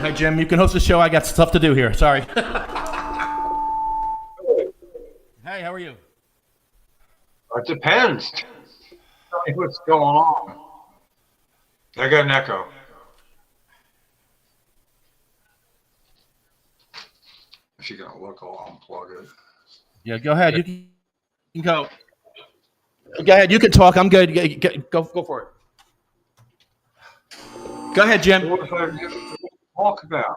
Hey, Jim, you can host the show. I got stuff to do here. Sorry. Hey, how are you? It depends. Tell me what's going on. I got an echo. If you're going to look, I'll unplug it. Yeah, go ahead. You can go. Go ahead. You can talk. I'm good. Go for it. Go ahead, Jim. What if I talk about?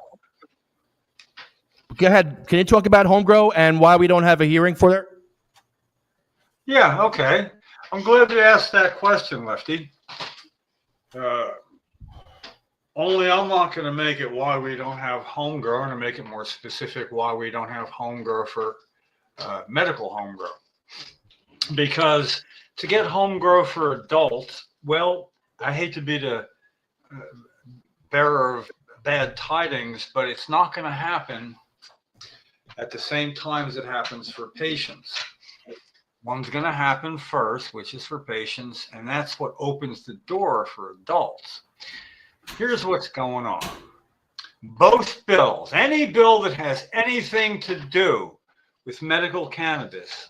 Go ahead. Can you talk about Homegrow and why we don't have a hearing for it? Yeah, okay. I'm glad you asked that question, Lefty. Only I'm not going to make it why we don't have home grow, and to make it more specific, why we don't have home grow for medical home grow. Because to get home grow for adults, well, I hate to be the bearer of bad tidings, but it's not going to happen at the same time as it happens for patients. One's going to happen first, which is for patients, and that's what opens the door for adults. Here's what's going on. Both bills, any bill that has anything to do with medical cannabis,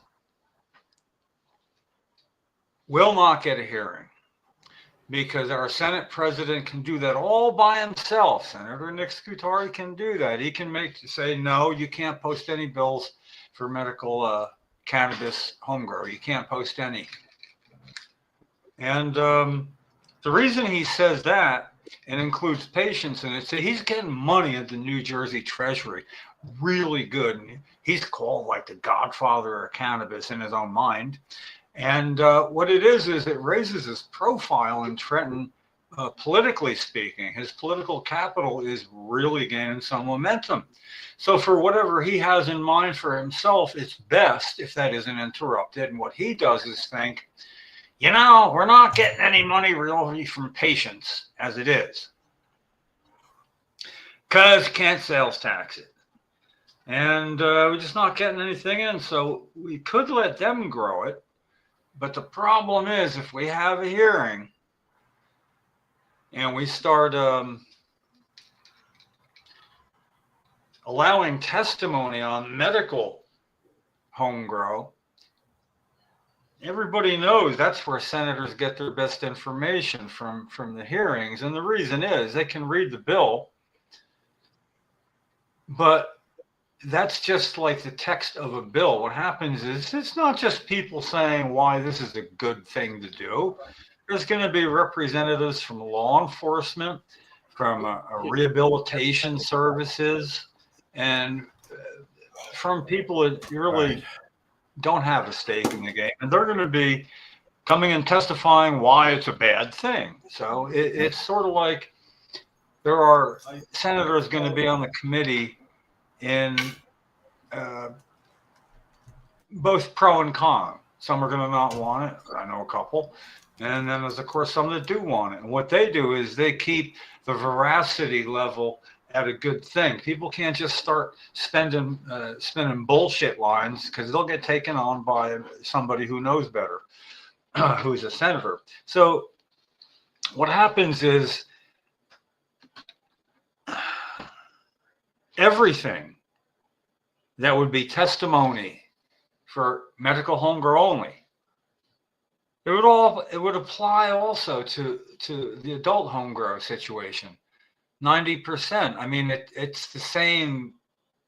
will not get a hearing, because our Senate president can do that all by himself. Senator Nick Scutari can do that. He can say, no, you can't post any bills for medical cannabis home grow. You can't post any. And the reason he says that, and includes patients in it, so he's getting money at the New Jersey Treasury, really good. And he's called like the godfather of cannabis in his own mind. And what it is it raises his profile in Trenton politically speaking, his political capital is really gaining some momentum. So for whatever he has in mind for himself, it's best if that isn't interrupted. And what he does is think, you know, we're not getting any money really from patients as it is, because can't sales tax it. And we're just not getting anything in. So we could let them grow it. But the problem is, if we have a hearing and we start allowing testimony on medical home grow, everybody knows that's where senators get their best information from the hearings. And the reason is they can read the bill, but that's just like the text of a bill. What happens is it's not just people saying why this is a good thing to do. There's going to be representatives from law enforcement, from rehabilitation services, and from people that really don't have a stake in the game. And they're going to be coming and testifying why it's a bad thing. So it's sort of like there are senators going to be on the committee in both pro and con. Some are going to not want it. I know a couple. And then there's, of course, some that do want it. And what they do is they keep the veracity level at a good thing. People can't just start spinning bullshit lines, because they'll get taken on by somebody who knows better, who's a senator. So what happens is everything that would be testimony for medical home grow only, it would apply also to the adult home grow situation. 90%. I mean, it's the same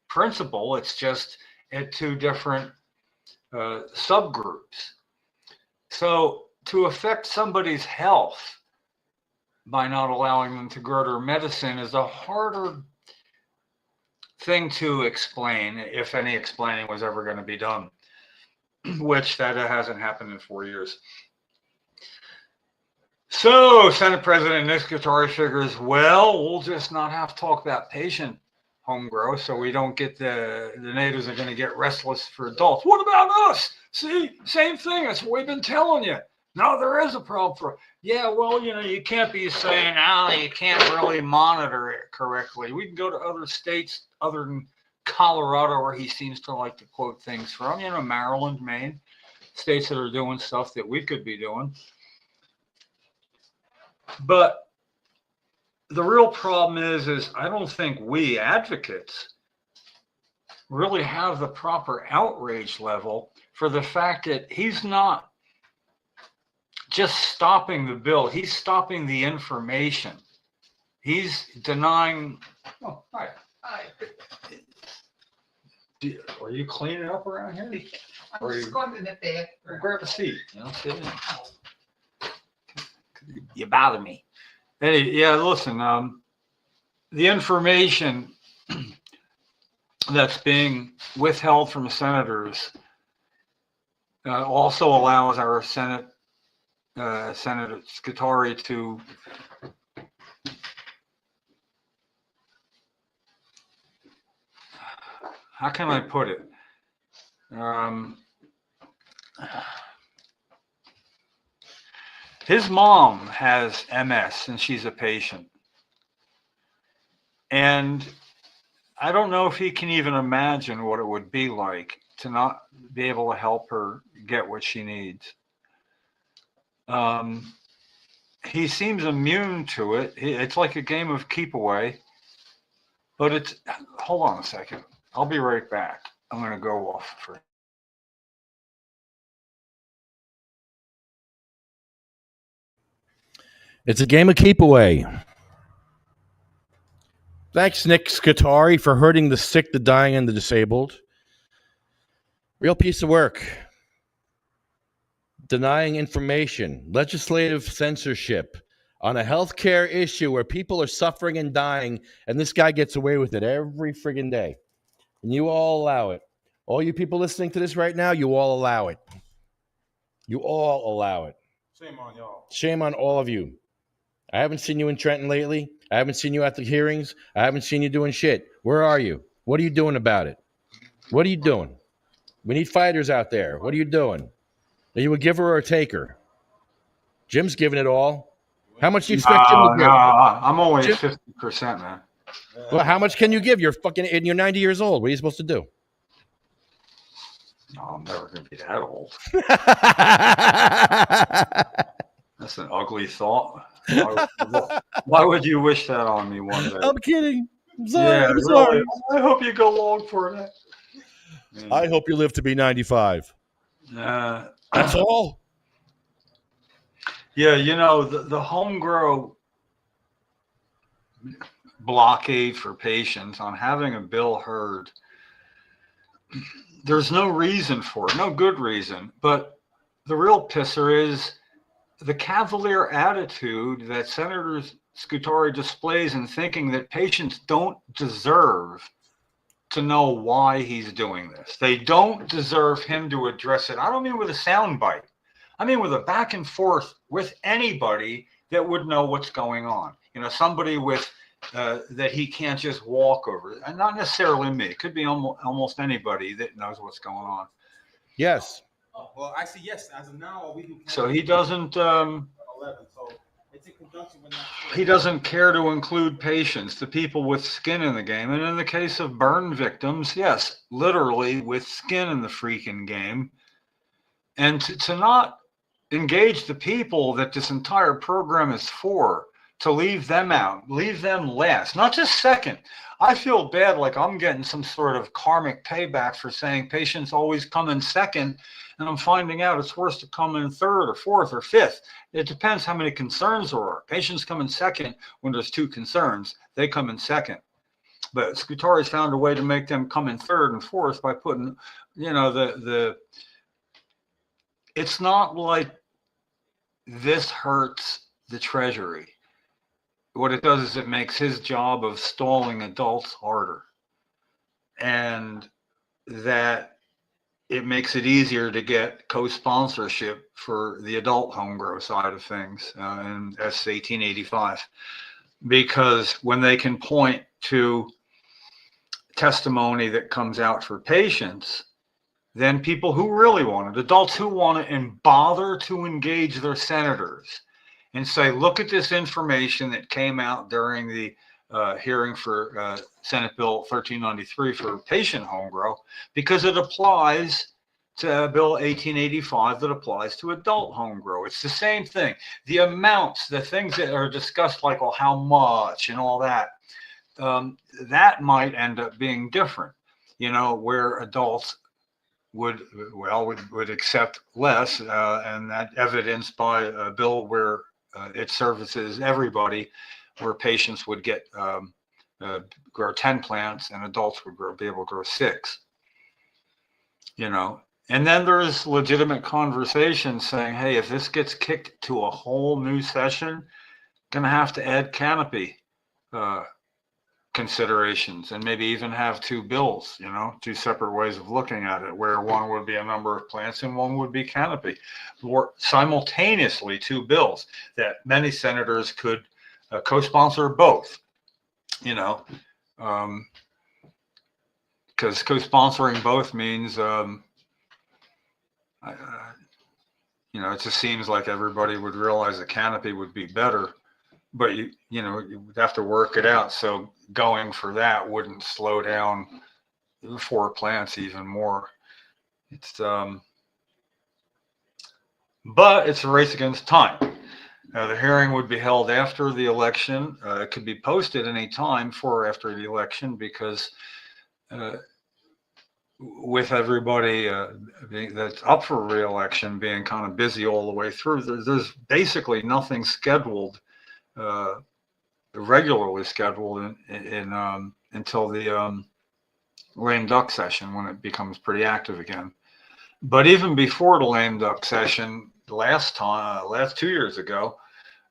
principle. It's just at two different subgroups. So to affect somebody's health by not allowing them to grow their medicine is a harder thing to explain, if any explaining was ever going to be done, which that hasn't happened in 4 years. So Senate President Nick Scutari figures, well, we'll just not have to talk about patient home grow, so we don't get the natives are going to get restless for adults. What about us? See, same thing. That's what we've been telling you. No, there is a problem for, yeah, well, you know, you can't be saying, oh, you can't really monitor it correctly. We can go to other states other than Colorado, where he seems to like to quote things from, you know, Maryland, Maine, states that are doing stuff that we could be doing. But the real problem is I don't think we advocates really have the proper outrage level for the fact that he's not just stopping the bill. He's stopping the information. He's denying. Oh, hi. Hi. Are you cleaning up around here? I'm just going to the bathroom. Grab a seat. You know, sit in. You bother me. Hey, yeah, listen, the information that's being withheld from senators also allows our Senator Scutari to how can I put it? His mom has MS and she's a patient. And I don't know if he can even imagine what it would be like to not be able to help her get what she needs. He seems immune to it. It's like a game of keep away. But it's, hold on a second. I'll be right back. I'm going to go off for It's a game of keep away. Thanks, Nick Scutari, for hurting the sick, the dying, and the disabled. Real piece of work. Denying information, legislative censorship on a healthcare issue where people are suffering and dying, and this guy gets away with it every friggin' day. And you all allow it. All you people listening to this right now, you all allow it. You all allow it. Shame on y'all. Shame on all of you. I haven't seen you in Trenton lately. I haven't seen you at the hearings. I haven't seen you doing shit. Where are you? What are you doing about it? What are you doing? We need fighters out there. What are you doing? Are you a giver or a taker? Jim's giving it all. How much do you expect Jim to No, give? I'm only at Jim? 50%, man. Well, how much can you give? You're 90 years old. What are you supposed to do? No, I'm never going to be that old. That's an ugly thought. Why would you wish that on me one day? I'm kidding. I'm sorry. Yeah, I'm sorry. really. I hope you go long for that. I hope you live to be 95. That's all. Yeah, you know, the home grow blockade for patients on having a bill heard, there's no reason for it, no good reason. But the real pisser is the cavalier attitude that Senator Scutari displays in thinking that patients don't deserve to know why he's doing this. They don't deserve him to address it. I don't mean with a soundbite. I mean with a back and forth with anybody that would know what's going on. You know, somebody with that he can't just walk over. And not necessarily me. It could be almost anybody that knows what's going on. Yes. Oh, well, actually, yes. As of now, we do. So he doesn't. 11. So it's in conjunction with that. He doesn't care to include patients, the people with skin in the game. And in the case of burn victims, yes, literally with skin in the freaking game. And to not engage the people that this entire program is for, to leave them out, leave them last, not just second. I feel bad like I'm getting some sort of karmic payback for saying patients always come in second, and I'm finding out it's worse to come in third or fourth or fifth. It depends how many concerns there are. Patients come in second when there's 2 concerns. They come in second. But Scutari's found a way to make them come in third and fourth by putting, you know, it's not like this hurts the Treasury. What it does is it makes his job of stalling adults harder, and that it makes it easier to get co-sponsorship for the adult home grow side of things in S 1885, because when they can point to testimony that comes out for patients, then people who really want it, adults who want it and bother to engage their senators and say, look at this information that came out during the hearing for Senate Bill 1393 for patient home grow, because it applies to Bill 1885 that applies to adult home grow. It's the same thing. The amounts, the things that are discussed, like, well, how much and all that, that might end up being different, you know, where adults would accept less, and that evidenced by a bill where it services everybody, where patients would get grow 10 plants and adults would be able to grow 6, you know. And then there's legitimate conversation saying, hey, if this gets kicked to a whole new session, gonna have to add canopy considerations, and maybe even have 2 bills, you know, 2 separate ways of looking at it, where one would be a number of plants and one would be canopy, or simultaneously 2 bills that many senators could co-sponsor both, you know, because co-sponsoring both means, you know, it just seems like everybody would realize a canopy would be better, but you know, you would have to work it out. So going for that wouldn't slow down 4 plants even more. It's but it's a race against time. The hearing would be held after the election. It could be posted any time for after the election, because with everybody that's up for re-election being kind of busy all the way through, there's basically nothing scheduled, regularly scheduled in until the lame duck session, when it becomes pretty active again. But even before the lame duck session, last 2 years ago,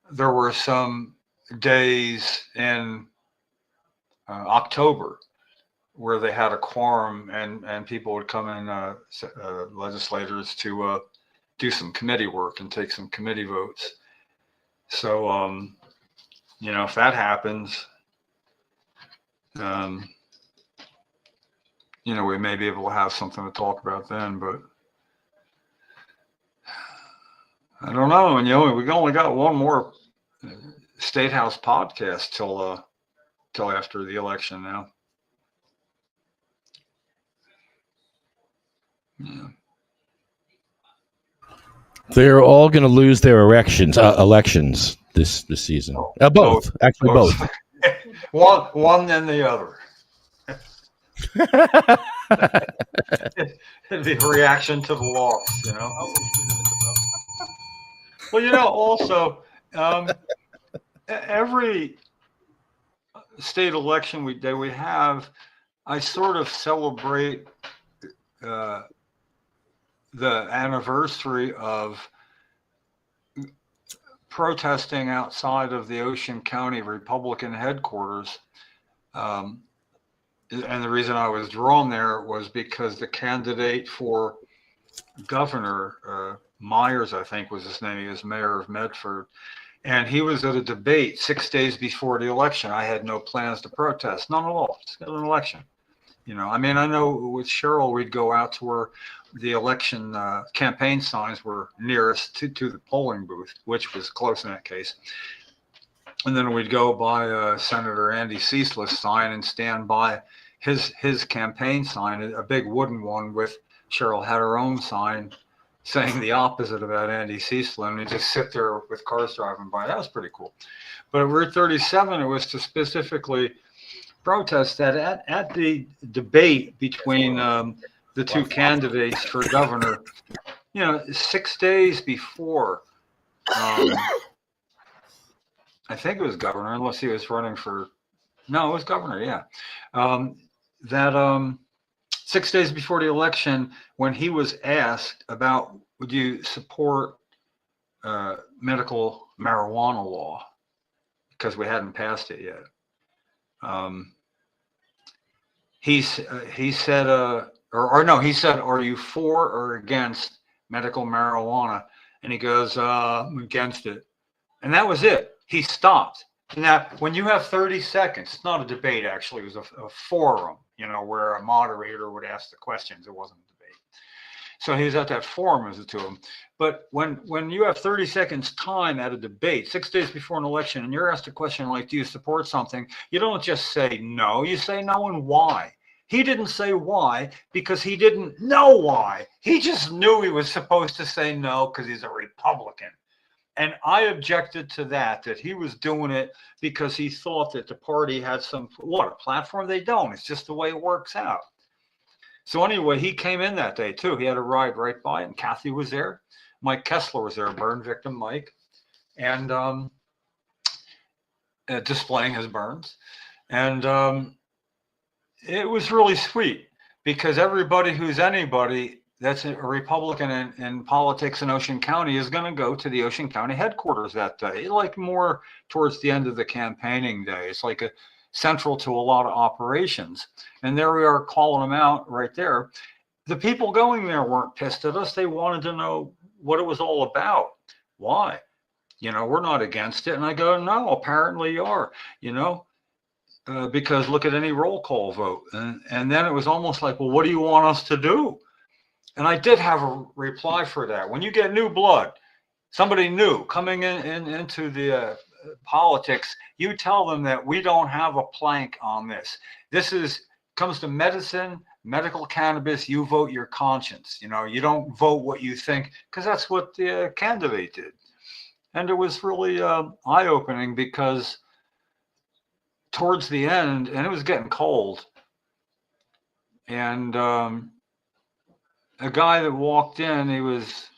there were some days in October where they had a quorum, and people would come in, legislators, to do some committee work and take some committee votes. So You know, if that happens, you know, we may be able to have something to talk about then, but I don't know. And, you know, we only got one more State House podcast till after the election now. Yeah. They're all going to lose their elections this season. Both, actually, both. one and the other. It'd be a reaction to the loss, you know. Well, you know, also, every state election that we have, I sort of celebrate the anniversary of protesting outside of the Ocean County Republican headquarters. And the reason I was drawn there was because the candidate for governor, Myers, I think was his name, he was mayor of Medford, and he was at a debate 6 days before the election. I had no plans to protest, none at all, just an election. You know, I mean, I know with Cheryl, we'd go out to where the election campaign signs were nearest to the polling booth, which was close in that case. And then we'd go by Senator Andy Ceaseless sign and stand by his campaign sign, a big wooden one with Cheryl had her own sign saying the opposite about Andy Ceaseless, and we just sit there with cars driving by. That was pretty cool. But at Route 37, it was to specifically protest that at the debate between the two candidates for governor, you know, 6 days before, I think it was governor, unless he was running for, no, it was governor, yeah. 6 days before the election, when he was asked about, would you support medical marijuana law, because we hadn't passed it yet. He said, he said, are you for or against medical marijuana? And he goes, I'm against it. And that was it. He stopped. Now, when you have 30 seconds, it's not a debate, actually. It was a forum, you know, where a moderator would ask the questions. It wasn't a debate. So he was at that forum as the two of them. But when you have 30 seconds time at a debate, 6 days before an election, and you're asked a question like, do you support something? You don't just say no. You say no and why. He didn't say why because he didn't know why. He just knew he was supposed to say no because he's a Republican. And I objected to that he was doing it because he thought that the party had a platform? They don't. It's just the way it works out. So anyway, he came in that day too. He had a ride right by, and Kathy was there. Mike Kessler was there, burn victim Mike, and displaying his burns. And it was really sweet because everybody who's anybody that's a Republican in politics in Ocean County is going to go to the Ocean County headquarters that day, like more towards the end of the campaigning day. It's like central to a lot of operations. And there we are calling them out right there. The people going there weren't pissed at us. They wanted to know what it was all about. Why? You know, we're not against it. And I go, no, apparently you are, you know. Because look at any roll call vote. And then it was almost like, well, what do you want us to do? And I did have a reply for that. When you get new blood, somebody new coming into the politics, you tell them that we don't have a plank on this. This comes to medicine, medical cannabis, you vote your conscience. You know, you don't vote what you think, because that's what the candidate did. And it was really eye-opening because towards the end, and it was getting cold, and a guy that walked in, he was,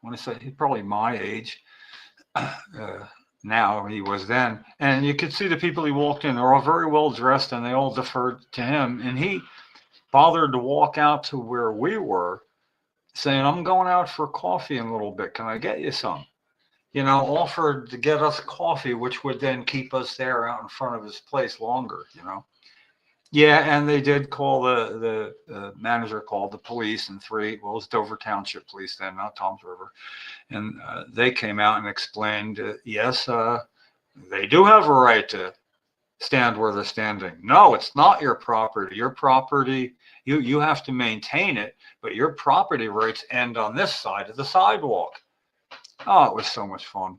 I want to say, he's probably my age. Now he was then. And you could see the people he walked in, they're all very well dressed and they all deferred to him. And he bothered to walk out to where we were saying, I'm going out for coffee in a little bit. Can I get you some? You know, offered to get us coffee, which would then keep us there out in front of his place longer, you know. Yeah, and they did call the manager called the police, and it was Dover Township Police then, not Toms River, and they came out and explained, yes, they do have a right to stand where they're standing. No, it's not your property. Your property, you have to maintain it, but your property rights end on this side of the sidewalk. Oh, it was so much fun.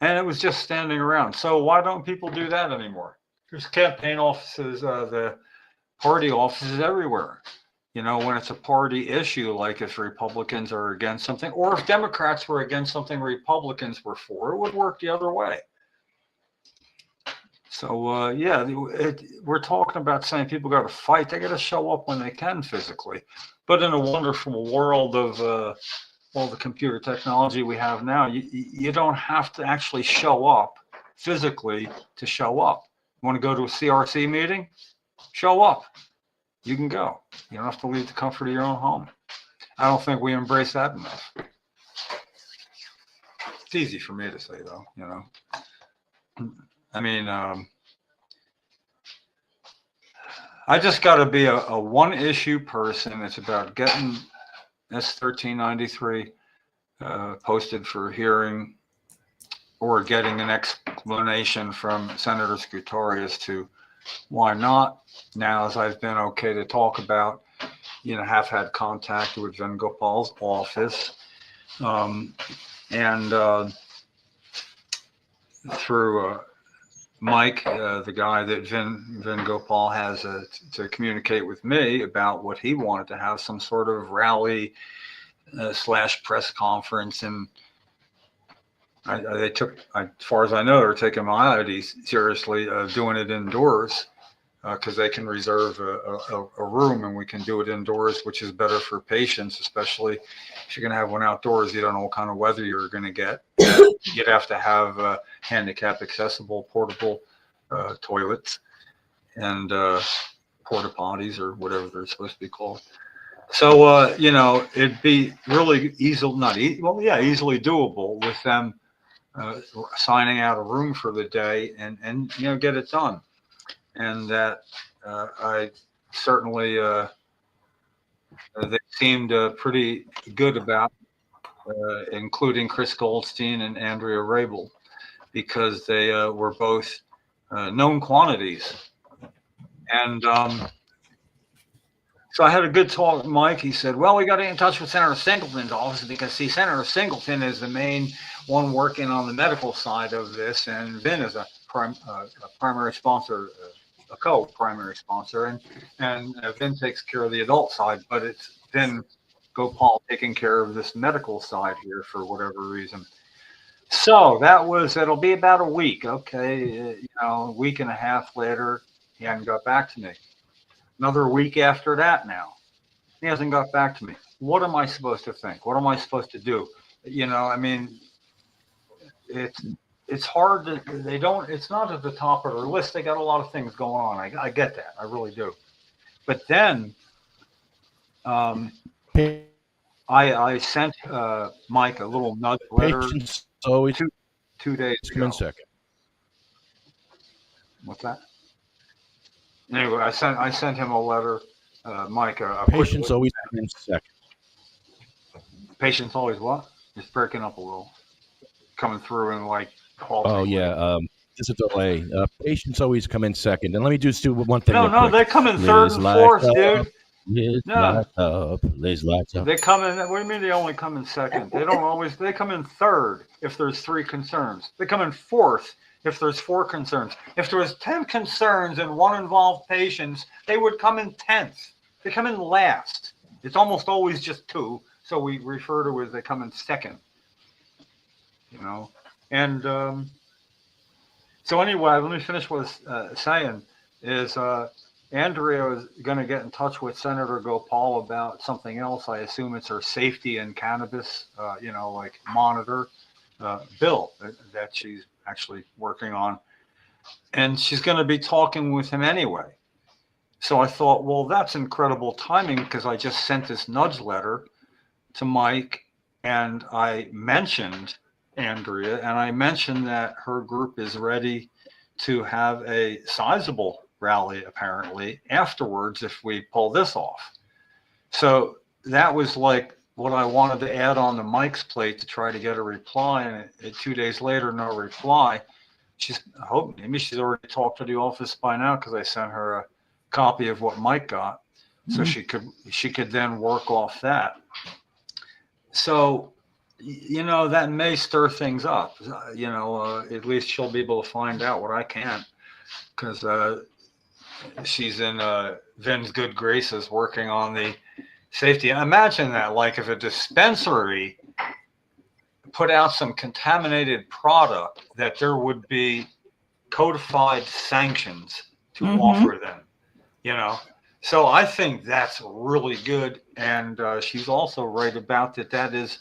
And it was just standing around. So why don't people do that anymore? There's campaign offices, the party offices everywhere. You know, when it's a party issue, like if Republicans are against something, or if Democrats were against something Republicans were for, it would work the other way. So, yeah, we're talking about saying people got to fight. They got to show up when they can physically. But in a wonderful world of all the computer technology we have now, you don't have to actually show up physically to show up. You want to go to a CRC meeting? Show up. You can go. You don't have to leave the comfort of your own home. I don't think we embrace that enough. It's easy for me to say, though, you know. I mean, I just got to be a one-issue person. It's about getting S1393 posted for hearing, or getting an explanation from Senator Scutari as to why not. Now, as I've been okay to talk about, you know, have had contact with Venugopal's office, and through Mike, the guy that Venugopal has to communicate with me about what he wanted to have, some sort of rally / press conference. And they took, as far as I know, they're taking my idea seriously, doing it indoors, because they can reserve a room and we can do it indoors, which is better for patients, especially if you're going to have one outdoors. You don't know what kind of weather you're going to get. You'd have to have handicap accessible portable toilets and porta potties, or whatever they're supposed to be called. So, you know, it'd be really easily doable with them signing out a room for the day and you know, get it done. And that I certainly, they seemed pretty good about, including Chris Goldstein and Andrea Rabel, because they were both known quantities. And so I had a good talk with Mike. He said, well, we got to get in touch with Senator Singleton's office, because, see, Senator Singleton is the main one working on the medical side of this, and Vin is a primary sponsor, a co-primary sponsor, and Vin takes care of the adult side, but it's Vin Gopal taking care of this medical side here for whatever reason. So it'll be about a week. Okay. You know, a week and a half later, he hadn't got back to me. Another week after that now, he hasn't got back to me. What am I supposed to think? What am I supposed to do? You know, I mean, it's hard to, it's not at the top of their list. They got a lot of things going on. I get that. I really do. But then I sent Mike a little nudge letter. Patience always 2 days ago. come in second. What's that? Anyway, I sent him a letter, Mike. Patience always come in second. Patience always what? It's breaking up a little. Coming through and like. Oh yeah. There's a delay. Patience always come in second. And let me just do one thing. No, they come in third and fourth, dude. Lights up. Lights up. They come in. What do you mean they only come in second? They don't always. They come in third if there's 3 concerns. They come in fourth if there's 4 concerns. If there was 10 concerns and 1 involved patients, they would come in 10th. They come in last. It's almost always just 2, so we refer to it as they come in second. You know, and so anyway, let me finish what I was saying. Is Andrea is going to get in touch with Senator Gopal about something else. I assume it's her safety and cannabis, you know, like monitor bill that she's actually working on. And she's going to be talking with him anyway. So I thought, well, that's incredible timing, because I just sent this nudge letter to Mike, and I mentioned Andrea, and I mentioned that her group is ready to have a sizable rally apparently afterwards if we pull this off. So that was like what I wanted to add on to Mike's plate to try to get a reply, and 2 days later, no reply. I hope maybe she's already talked to the office by now because I sent her a copy of what Mike got, so she could then work off that. So, that may stir things up. At least she'll be able to find out what I can't, because she's in Vin's good graces working on the safety. Imagine that, like if a dispensary put out some contaminated product, that there would be codified sanctions to offer them, So I think that's really good. And she's also right about that is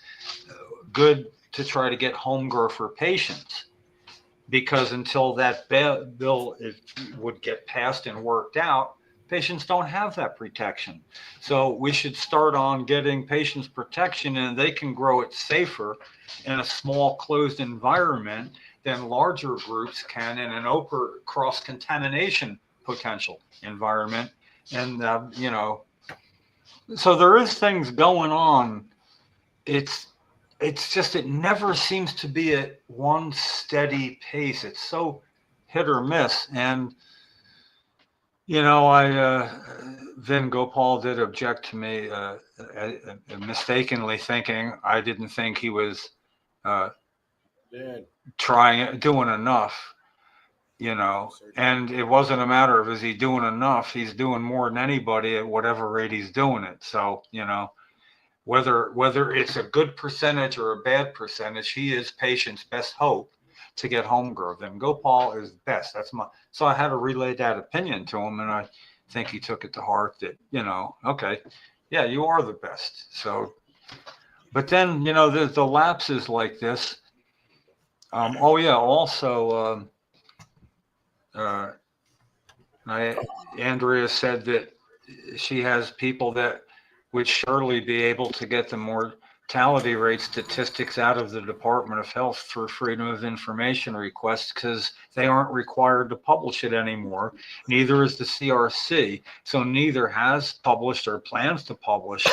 good to try to get home grow for patients, because until that bill would get passed and worked out, patients don't have that protection. So we should start on getting patients protection, and they can grow it safer in a small closed environment than larger groups can in an open cross-contamination potential environment. And, so there is things going on. It's just, it never seems to be at one steady pace. It's so hit or miss. And, Vin Gopal did object to me mistakenly thinking I didn't think he was doing enough, and it wasn't a matter of is he doing enough. He's doing more than anybody at whatever rate he's doing it. So, whether it's a good percentage or a bad percentage, he is patients' best hope to get home grow. Then Gopal is best. So I had to relay that opinion to him, and I think he took it to heart that, okay, yeah, you are the best. So, but then, the lapses like this. Also, Andrea said that she has people that would surely be able to get the mortality rate statistics out of the Department of Health through Freedom of Information requests, because they aren't required to publish it anymore. Neither is the CRC. So neither has published or plans to publish,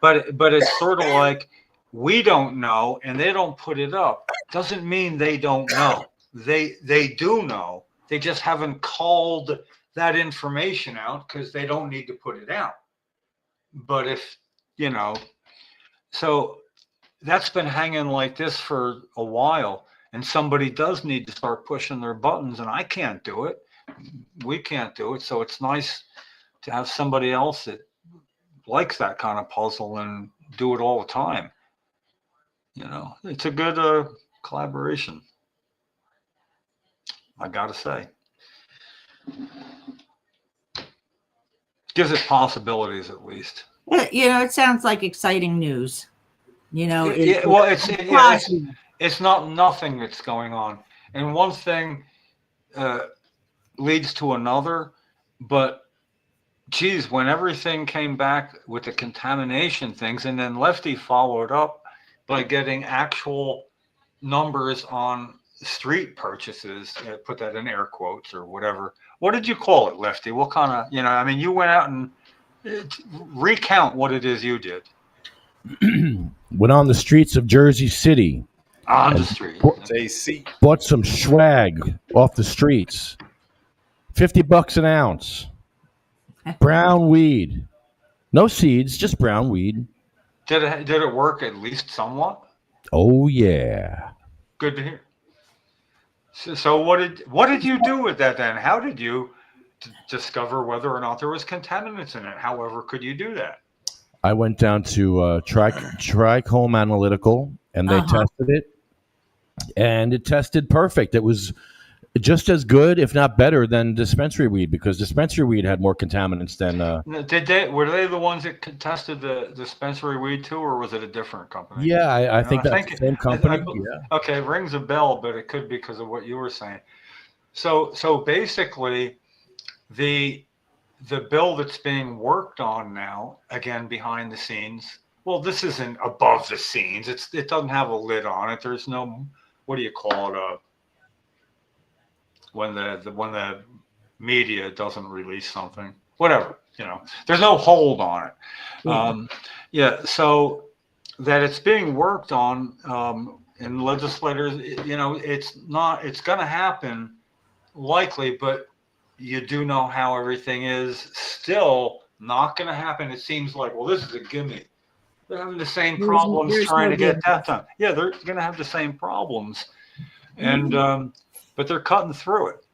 but it's sort of like, we don't know and they don't put it up. Doesn't mean they don't know. They do know. They just haven't called that information out because they don't need to put it out. But if, so that's been hanging like this for a while, and somebody does need to start pushing their buttons, and I can't do it. We can't do it. So it's nice to have somebody else that likes that kind of puzzle and do it all the time. It's a good collaboration, I gotta say. Gives it possibilities, at least. It sounds like exciting news. It's not nothing that's going on, and one thing leads to another. But geez, when everything came back with the contamination things, and then Lefty followed up by getting actual numbers on street purchases, put that in air quotes or whatever. What did you call it, Lefty? What kind of, you went out and recount what it is you did. Went on the streets of Jersey City. On the street. Bought some swag off the streets. $50 an ounce. Brown weed. No seeds, just brown weed. Did it work at least somewhat? Oh yeah. Good to hear. So what did you do with that then? How did you discover whether or not there was contaminants in it? However, could you do that? I went down to Trichome Analytical, and they tested it, and it tested perfect. It was just as good, if not better, than dispensary weed, because dispensary weed had more contaminants than. Were they the ones that tested the dispensary weed too, or was it a different company? Yeah, I think that's the same company. Okay, it rings a bell, but it could be because of what you were saying. So basically, the bill that's being worked on now, again behind the scenes. Well, this isn't above the scenes. It doesn't have a lid on it. There's no, what do you call it? When the media doesn't release something. whatever, there's no hold on it. Yeah. So that it's being worked on, and legislators, it's going to happen likely, but you do know how everything is still not going to happen. It seems like, well, this is a gimme. They're having the same problems There's trying no to get gimme. that done. Yeah, they're going to have the same problems, and but they're cutting through it.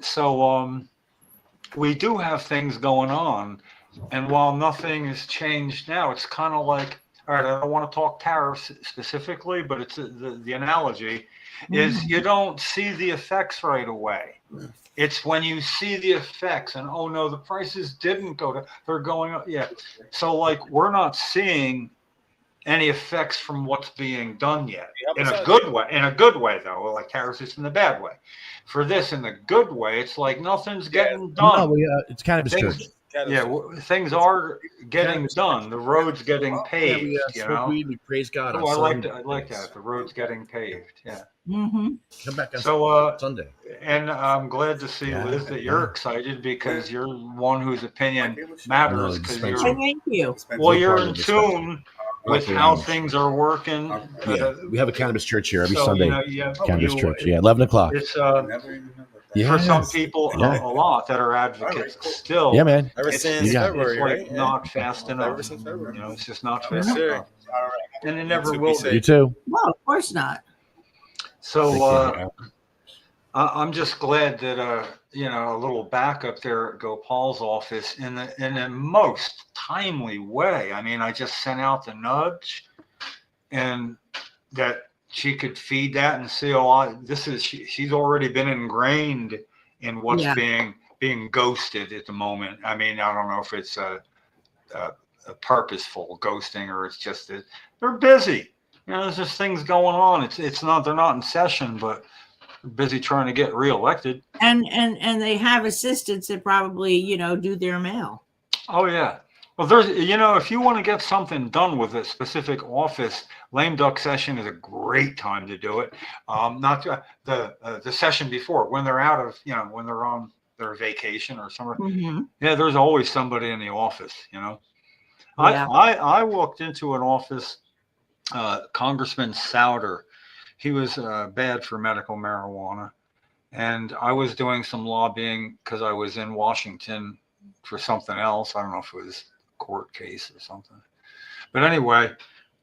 So we do have things going on, and while nothing has changed now, it's kind of like, all right, I don't want to talk tariffs specifically, but it's the analogy is you don't see the effects right away. It's when you see the effects and, oh no, the prices didn't go to, they're going up. Yeah. So like, we're not seeing any effects from what's being done yet in a good way though, like tariffs is in the bad way. For this, in the good way, it's like nothing's getting done. No, it's cannabis church. Things are getting done. The road's getting paved. We smoke weed. We praise God. Oh, I like that. The road's getting paved. Yeah. Come back on Sunday. And I'm glad to see, Liz, that you're excited because you're one whose opinion matters. Because Thank you. Well, you're in tune with how things are working. We have a cannabis church here every so, Sunday. Cannabis church. 11 o'clock. It's for some people a lot that are advocates still. Yeah, man. Ever since February, it's like right? not fast enough. Ever since February. It's just not fast enough. And it never will be. You too. No, of course not. So I'm just glad that a little backup there at Gopal's office in the most timely way. I mean, I just sent out the nudge, and that she could feed that and see, she's already been ingrained in what's being ghosted at the moment. I mean, I don't know if it's a purposeful ghosting or it's just that they're busy. There's just things going on. It's not, they're not in session, but they're busy trying to get reelected. And they have assistants that probably, do their mail. Oh yeah. Well, there's, if you want to get something done with a specific office, lame duck session is a great time to do it. Not the session before, when they're out of, when they're on their vacation or somewhere. Yeah, there's always somebody in the office. I walked into an office, Congressman Souder. He was bad for medical marijuana, and I was doing some lobbying because I was in Washington for something else. I don't know if it was court case or something, but anyway,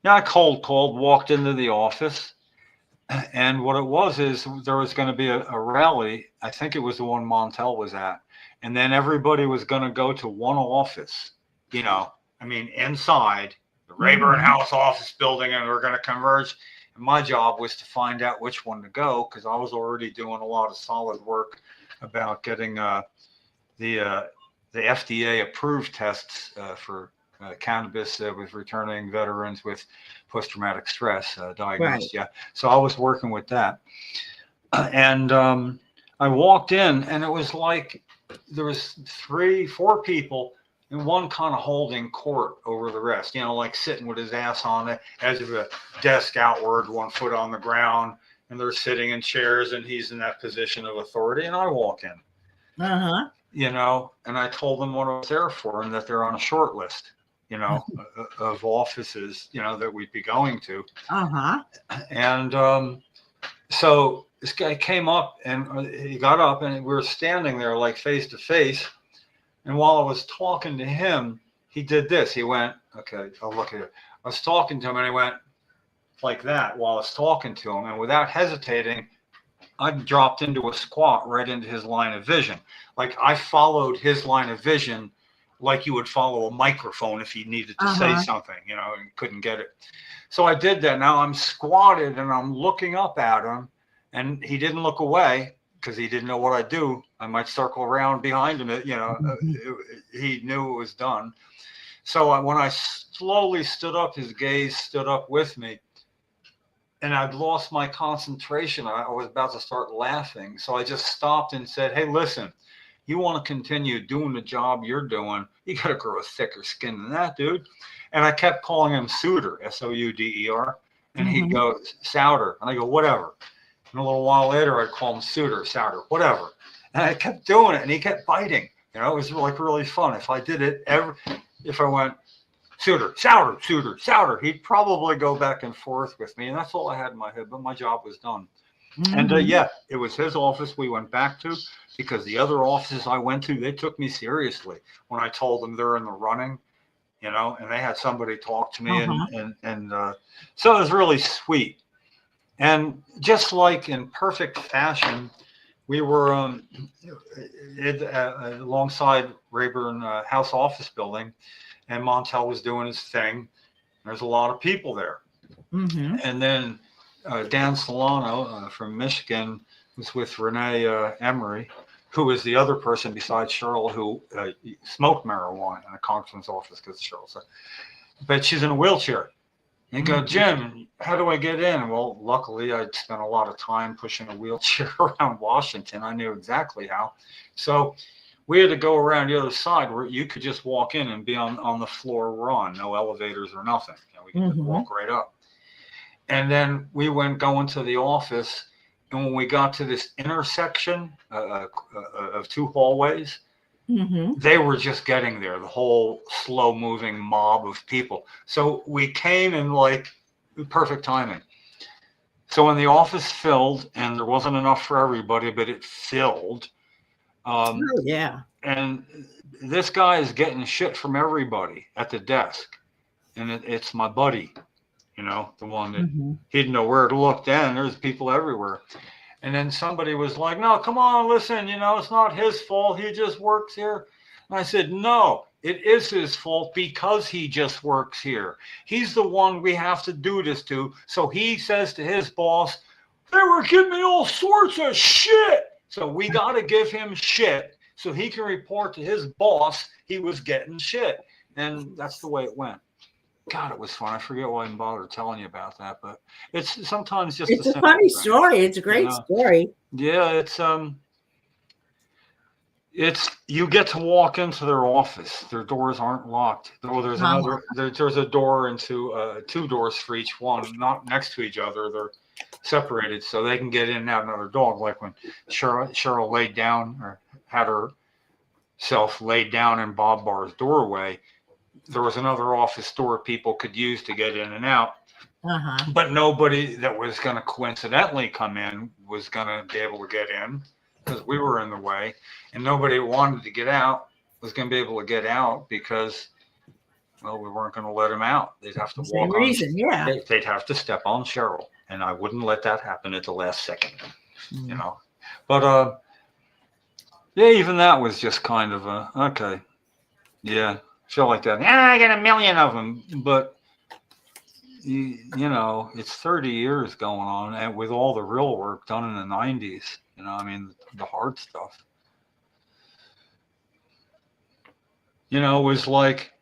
I cold called, walked into the office, and what it was is there was going to be a rally. I think it was the one Montel was at, and then everybody was going to go to one office, inside the Rayburn House office building, and we're going to converge. And my job was to find out which one to go, because I was already doing a lot of solid work about getting the FDA approved tests for cannabis with returning veterans with post-traumatic stress diagnosed. Right. Yeah. So I was working with that. And I walked in, and it was like there was 3-4 people, and one kind of holding court over the rest, like sitting with his ass on the edge of a desk outward, 1 foot on the ground, and they're sitting in chairs, and he's in that position of authority. And I walk in. And I told them what I was there for, and that they're on a short list, of offices, that we'd be going to. And so this guy came up, and he got up, and we were standing there like face to face. And while I was talking to him, he did this. He went, okay, I'll look at it. I was talking to him, and he went like that while I was talking to him. And without hesitating, I dropped into a squat right into his line of vision. Like I followed his line of vision like you would follow a microphone if you needed to say something, and couldn't get it. So I did that. Now I'm squatted, and I'm looking up at him, and he didn't look away because he didn't know what I'd do. I might circle around behind him. He knew it was done. So when I slowly stood up, his gaze stood up with me. And I'd lost my concentration. I was about to start laughing. So I just stopped and said, hey, listen, you want to continue doing the job you're doing, you got to grow a thicker skin than that, dude. And I kept calling him Souder, S-O-U-D-E-R. And he'd go, Souder. And I go, whatever. And a little while later, I'd call him Souder, whatever. And I kept doing it, and he kept biting You know, it was like really fun. If I did it if I went, Souter, Souter, Souter, Souter, he'd probably go back and forth with me. And that's all I had in my head, but my job was done. And yeah, it was his office we went back to, because the other offices I went to, they took me seriously when I told them they're in the running, you know, and they had somebody talk to me. And so it was really sweet. And just like in perfect fashion, we were alongside Rayburn House Office Building, and Montel was doing his thing. There's a lot of people there. And then Dan Solano from Michigan was with Renee Emery, who is the other person besides Cheryl who smoked marijuana in a congressman's office, because Cheryl said, but she's in a wheelchair. And go, Jim, how do I get in? Well, luckily, I'd spent a lot of time pushing a wheelchair around Washington. I knew exactly how. So we had to go around the other side where you could just walk in and be on the floor we're on, no elevators or nothing. You know, we could just walk right up. And then we went going to the office. And when we got to this intersection of two hallways, they were just getting there, the whole slow moving mob of people. So we came in like perfect timing. So when the office filled, and there wasn't enough for everybody, but it filled. And this guy is getting shit from everybody at the desk. And it's my buddy, you know, the one that he didn't know where to look then. There's people everywhere. And then somebody was like, no, come on, listen, you know, it's not his fault. He just works here. And I said, no, it is his fault because he just works here. He's the one we have to do this to. So he says to his boss, they were giving me all sorts of shit. So we got to give him shit so he can report to his boss he was getting shit. And that's the way it went. God, it was fun. I forget why I didn't bother telling you about that, but it's sometimes just it's a funny story. It's a great story. Yeah, it's you get to walk into their office. Their doors aren't locked. Though there's there's a door into two doors for each one, not next to each other. They're separated so they can get in and out another dog. Like when Cheryl laid down or had herself laid down in Bob Barr's doorway, there was another office door people could use to get in and out. But nobody that was going to coincidentally come in was going to be able to get in because we were in the way. And nobody wanted to get out was going to be able to get out because, well, we weren't going to let them out. They'd have to walk on. They'd have to step on Cheryl. And I wouldn't let that happen at the last second, you know. But, yeah, even that was just kind of okay. Yeah. Feel like that. Yeah, I got a million of them, but you know, it's 30 years going on, and with all the real work done in the 90s, you know, I mean, the hard stuff. You know, it was like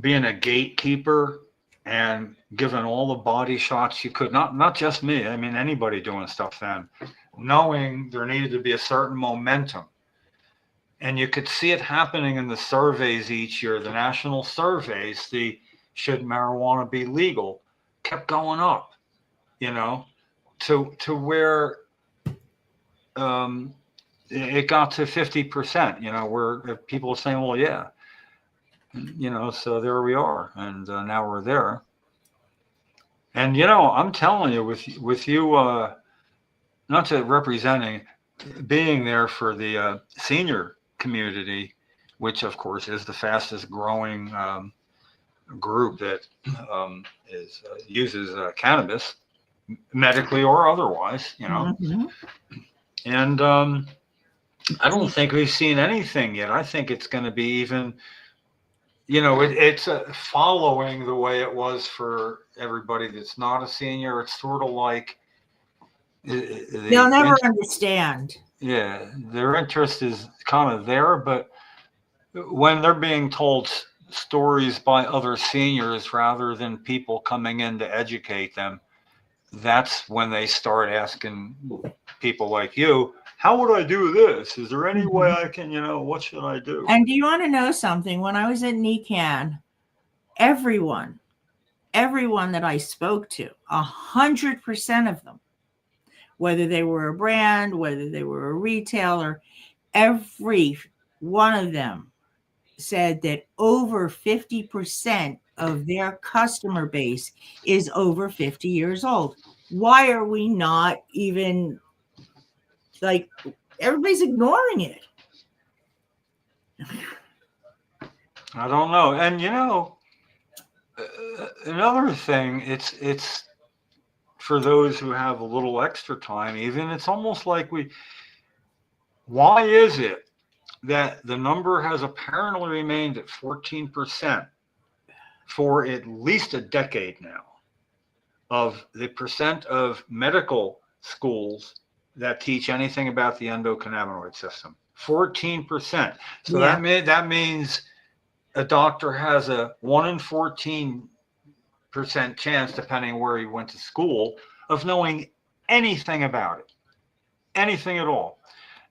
being a gatekeeper and giving all the body shots you could. Not just me. I mean, anybody doing stuff then, knowing there needed to be a certain momentum. And you could see it happening in the surveys each year. The national surveys, the should marijuana be legal, kept going up, you know, to where it got to 50%, you know, where people are saying, well, yeah, you know, so there we are. And now we're there. And, you know, I'm telling you, with you, not to representing, being there for the senior community, which of course is the fastest growing group that uses cannabis medically or otherwise, you know. And I don't think we've seen anything yet. I think it's going to be even, you know, it's following the way it was for everybody that's not a senior. It's sort of like they'll never understand. Yeah, their interest is kind of there, but when they're being told stories by other seniors rather than people coming in to educate them, that's when they start asking people like you, how would I do this? Is there any way I can, you know, what should I do? And do you want to know something? When I was at NECAN, everyone that I spoke to, 100% of them, whether they were a brand, whether they were a retailer, every one of them said that over 50% of their customer base is over 50 years old. Why are we not even like, everybody's ignoring it? I don't know. And another thing, it's for those who have a little extra time, even it's almost like why is it that the number has apparently remained at 14% for at least a decade now of the percent of medical schools that teach anything about the endocannabinoid system? 14%. So Yeah. that means a doctor has a 1 in 14% chance, depending where he went to school, of knowing anything about it, anything at all.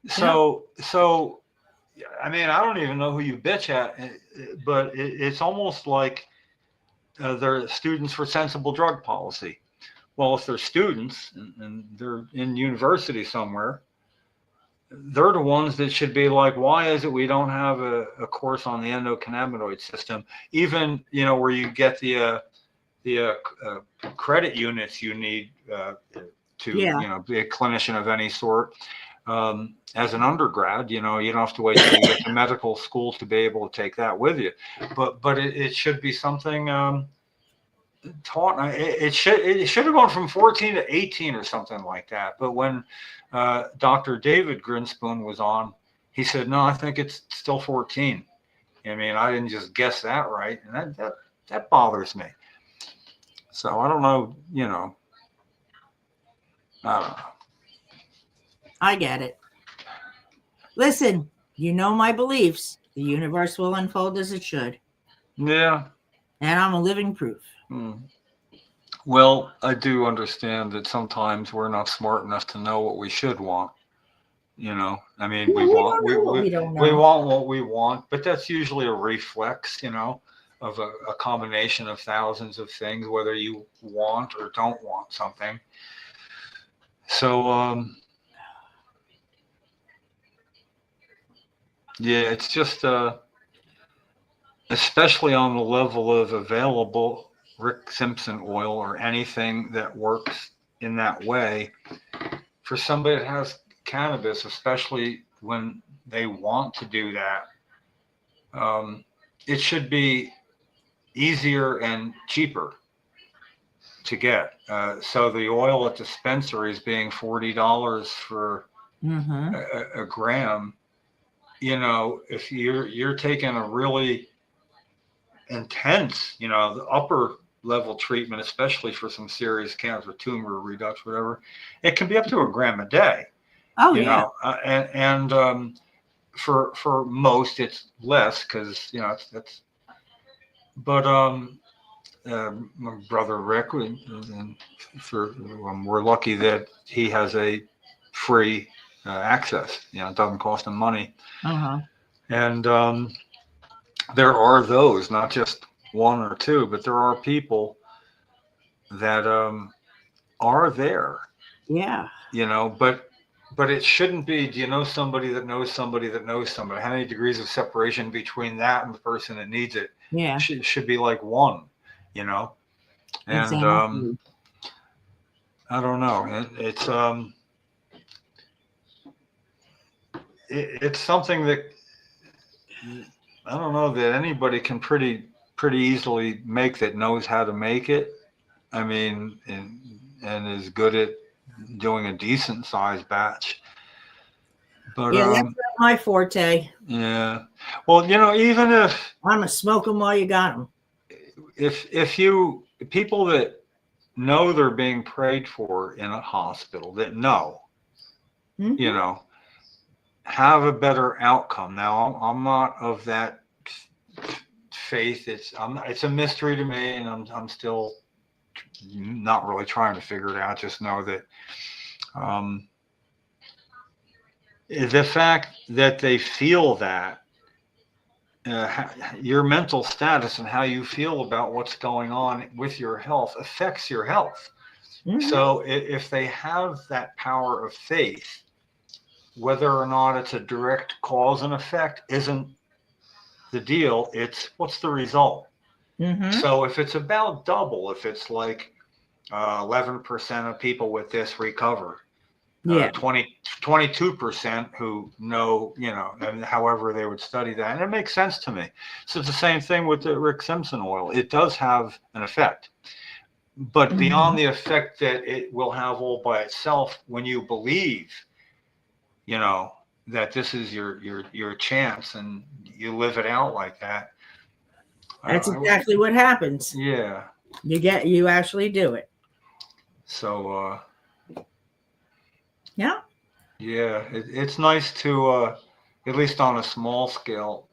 So I mean, I don't even know who you bitch at, but it's almost like they're students for sensible drug policy. Well, if they're students and they're in university somewhere, they're the ones that should be like, why is it we don't have a course on the endocannabinoid system? Even, where you get the credit units you need to, be a clinician of any sort. As an undergrad, you don't have to wait till you get to medical school to be able to take that with you. But it should be something taught. It should have gone from 14 to 18 or something like that. But when Dr. David Grinspoon was on, he said, no, I think it's still 14. I mean, I didn't just guess that right. And that bothers me. So I don't know, I don't know. I get it. Listen, my beliefs. The universe will unfold as it should. Yeah. And I'm a living proof. Well, I do understand that sometimes we're not smart enough to know what we should want. I mean, we want what we want, but that's usually a reflex, of a combination of thousands of things, whether you want or don't want something. So, yeah, it's just, especially on the level of available Rick Simpson oil or anything that works in that way, for somebody that has cannabis, especially when they want to do that, it should be easier and cheaper to get. So the oil at dispensaries being $40 for a gram, if you're taking a really intense, the upper level treatment, especially for some serious cancer, tumor redux, whatever, it can be up to a gram a day. Oh, yeah. And for most it's less because that's. But my brother Rick, and we're lucky that he has a free access. It doesn't cost him money. And there are those, not just one or two, but there are people that are there. Yeah. But it shouldn't be, do you know somebody that knows somebody that knows somebody? How many degrees of separation between that and the person that needs it? Yeah. Should be like one, And exactly. I don't know. It's something that I don't know that anybody can pretty easily make that knows how to make it. I mean, and is good at doing a decent sized batch. But yeah, that's not my forte. Yeah. Well, even if I'm gonna smoke them while you got them. If people that know they're being prayed for in a hospital, that know, have a better outcome. Now, I'm not of that faith. It's a mystery to me, and I'm still not really trying to figure it out. Just know that the fact that they feel that your mental status and how you feel about what's going on with your health affects your health. So if they have that power of faith, whether or not it's a direct cause and effect isn't the deal. It's what's the result. Mm-hmm. So if it's about double, if it's like 11% of people with this recover, Yeah. 22% who know, and however they would study that. And it makes sense to me. So it's the same thing with the Rick Simpson oil. It does have an effect, but beyond the effect that it will have all by itself, when you believe, that this is your chance and you live it out like that. That's exactly what happens. Yeah. You actually do it. So, Yeah. yeah, it's nice to, at least on a small scale,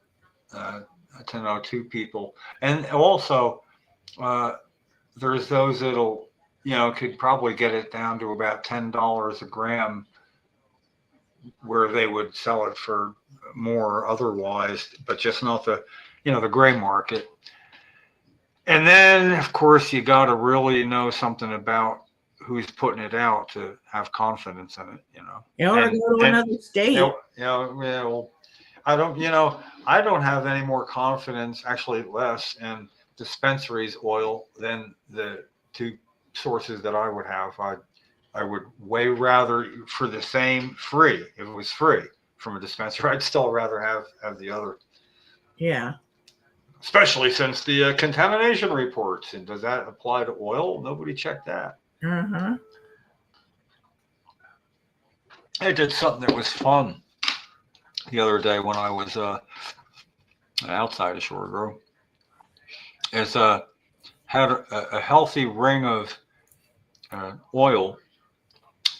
to know two people. And also, there's those that'll, could probably get it down to about $10 a gram where they would sell it for more otherwise, but just not the, the gray market. And then, of course, you got to really know something about who's putting it out to have confidence in it, Or go to another state. Well, I don't have any more confidence, actually less, in dispensaries oil than the two sources that I would have. I would way rather, for the same free, if it was free from a dispensary, I'd still rather have the other. Yeah. Especially since the contamination reports. And does that apply to oil? Nobody checked that. Uh-huh. I did something that was fun the other day when I was outside of Shore Grove. Is had a healthy ring of oil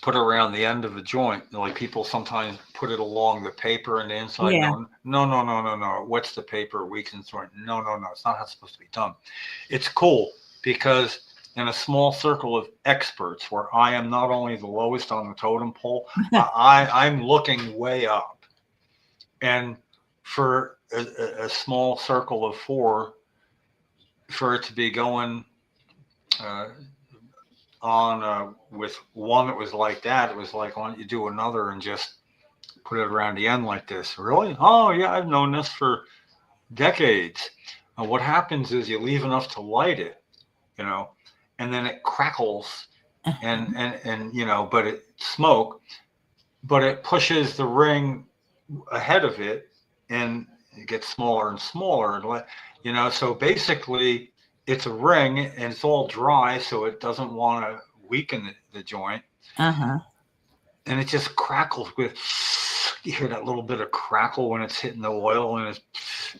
put around the end of the joint. Like people sometimes put it along the paper and the inside. Yeah. No. What's the paper? Weakens joint. No. It's not how it's supposed to be done. It's cool because in a small circle of experts where I am not only the lowest on the totem pole, I'm looking way up. And for a small circle of four, for it to be going on with one that was like that, it was like, why don't you do another and just put it around the end like this? Really? Oh yeah, I've known this for decades. What happens is you leave enough to light it, and then it crackles and but it smoke, but it pushes the ring ahead of it and it gets smaller and smaller, and so basically it's a ring and it's all dry, so it doesn't want to weaken the joint. Uh-huh. And it just crackles you hear that little bit of crackle when it's hitting the oil, and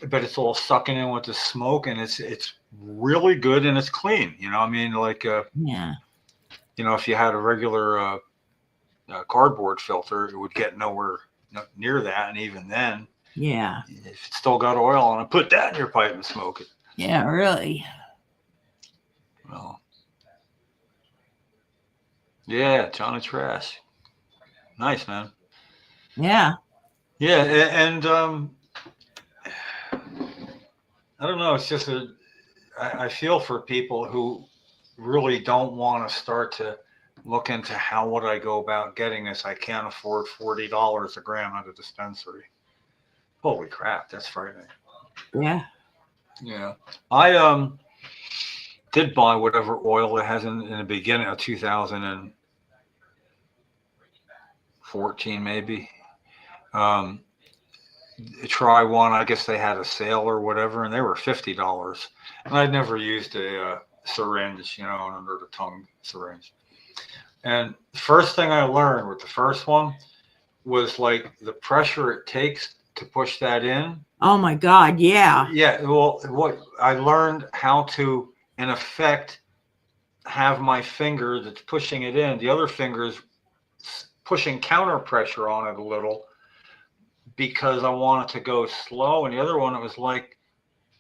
but it's all sucking in with the smoke, and it's really good and it's clean. Like yeah. If you had a regular cardboard filter, it would get nowhere near that, and even then, yeah, if it's still got oil on it, put that in your pipe and smoke it. Yeah, really. Well, yeah, Johnny Trash. Nice, man. Yeah. Yeah, and I don't know. It's just I feel for people who really don't want to start to look into how would I go about getting this. I can't afford $40 a gram at a dispensary. Holy crap, that's frightening. Yeah. Yeah, I did buy whatever oil it has in the beginning of 2014, maybe. Try one. I guess they had a sale or whatever, and they were $50. And I'd never used a syringe, an under the tongue syringe. And the first thing I learned with the first one was like the pressure it takes to push that in. Oh my God. Yeah. Yeah. Well, what I learned how to, in effect, have my finger that's pushing it in, the other finger's pushing counter pressure on it a little because I want it to go slow. And the other one, it was like,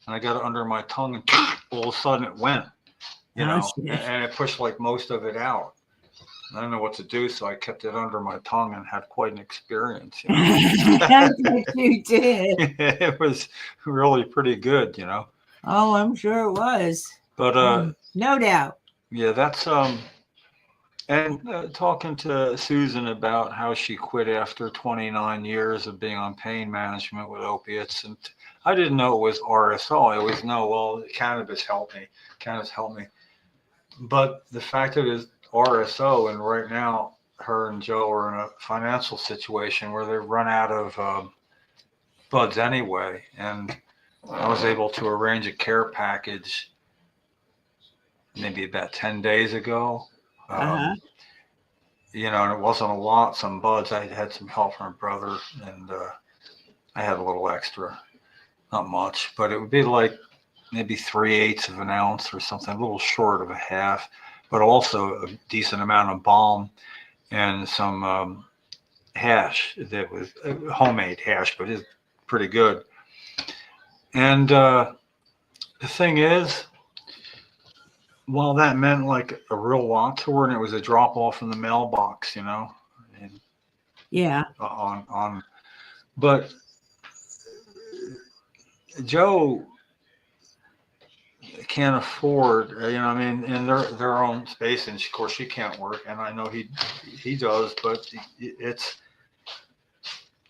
and I got it under my tongue and all of a sudden it went, and it pushed like most of it out. I don't know what to do, so I kept it under my tongue and had quite an experience. That's what you did. It was really pretty good, Oh, I'm sure it was. But no doubt. yeah, that's And talking to Susan about how she quit after 29 years of being on pain management with opiates. And I didn't know it was RSO. I always know, well, cannabis helped me. Cannabis helped me. But the fact that it's RSO, and right now her and Joe are in a financial situation where they've run out of buds anyway. And I was able to arrange a care package maybe about 10 days ago. Uh-huh. You know, and it wasn't a lot, some buds. I had some help from my brother, and I had a little extra, not much, but it would be like maybe 3/8 of an ounce or something, a little short of a half, but also a decent amount of balm and some hash that was homemade hash, but it's pretty good. And the thing is, well, that meant like a real lot to her, and it was a drop off in the mailbox, you know, and Yeah. but Joe can't afford, you know, I mean, in their own space, and of course she can't work, and I know he does, but it's,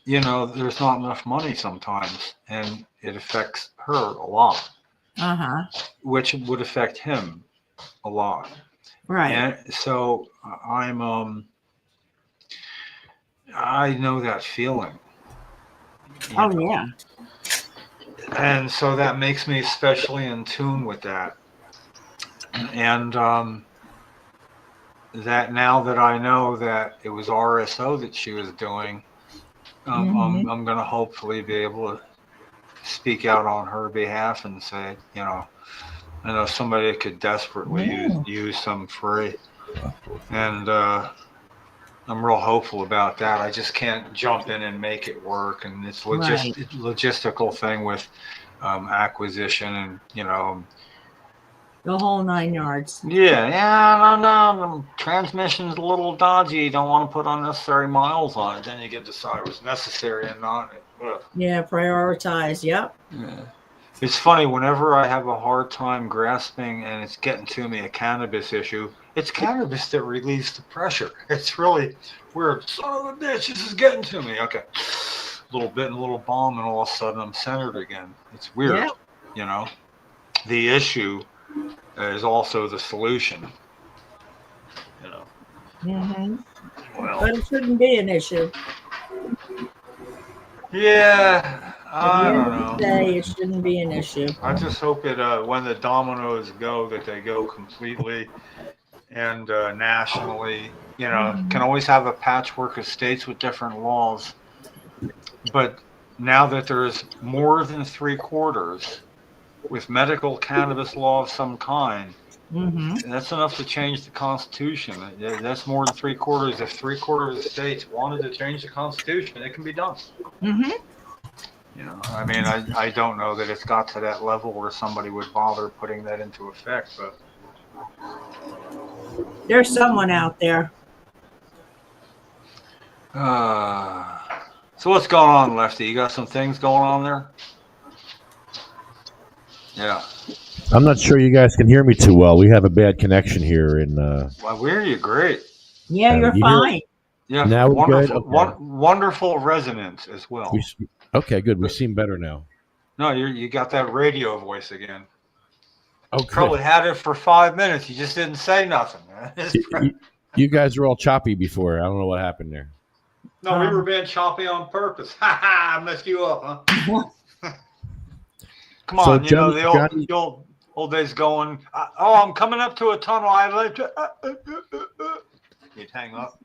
you know, there's not enough money sometimes, and it affects her a lot, Uh-huh. which would affect him a lot. Right. And so I know that feeling. Oh, yeah. And so that makes me especially in tune with that. And that now that I know that it was RSO that she was doing, Mhm. I'm going to hopefully be able to speak out on her behalf and say, you know, I know somebody could desperately use some free. And I'm real hopeful about that. I just can't jump in and make it work. And it's Right. logistical thing with acquisition and, you know, The whole 9 yards. yeah, no, the transmission's a little dodgy. You don't want to put unnecessary miles on it. Then you get to decide what's necessary and not. Ugh. Yeah, prioritize. Yep. Yeah. It's funny, whenever I have a hard time grasping and it's getting to me a cannabis issue, it's cannabis that relieves the pressure. It's really weird. Son of a bitch, this is getting to me. Okay. A little bit and a little balm, and all of a sudden I'm centered again. It's weird, Yep. you know. The issue is also the solution, you know. Mm-hmm. Well, But it shouldn't be an issue. yeah, At the I end don't of the know. day, it shouldn't be an issue. I just hope that when the dominoes go, that they go completely and nationally. You know, can always have a patchwork of states with different laws, but now that there's more than 3/4 with medical cannabis law of some kind, Mm-hmm. that's enough to change the Constitution. That's more than 3/4. If 3/4 of the states wanted to change the Constitution, it can be done. Mm-hmm. You know, I mean, I don't know that it's got to that level where somebody would bother putting that into effect, but There's someone out there. so what's going on, Lefty? You got some things going on there? Yeah. I'm not sure you guys can hear me too well. We have a bad connection here in. Well, we hear you great. Yeah, you're you hear- fine. Yeah, Now we're good? wonderful, Okay. wonderful resonance as well. Okay, good. We seem better now. No, you got that radio voice again. Oh, good. Probably had it for 5 minutes. You just didn't say nothing. You guys were all choppy before. I don't know what happened there. No, we were being choppy on purpose. Ha ha! I messed you up, huh? Come on, you know the old days going. I'm coming up to a tunnel. I like to. You'd hang up.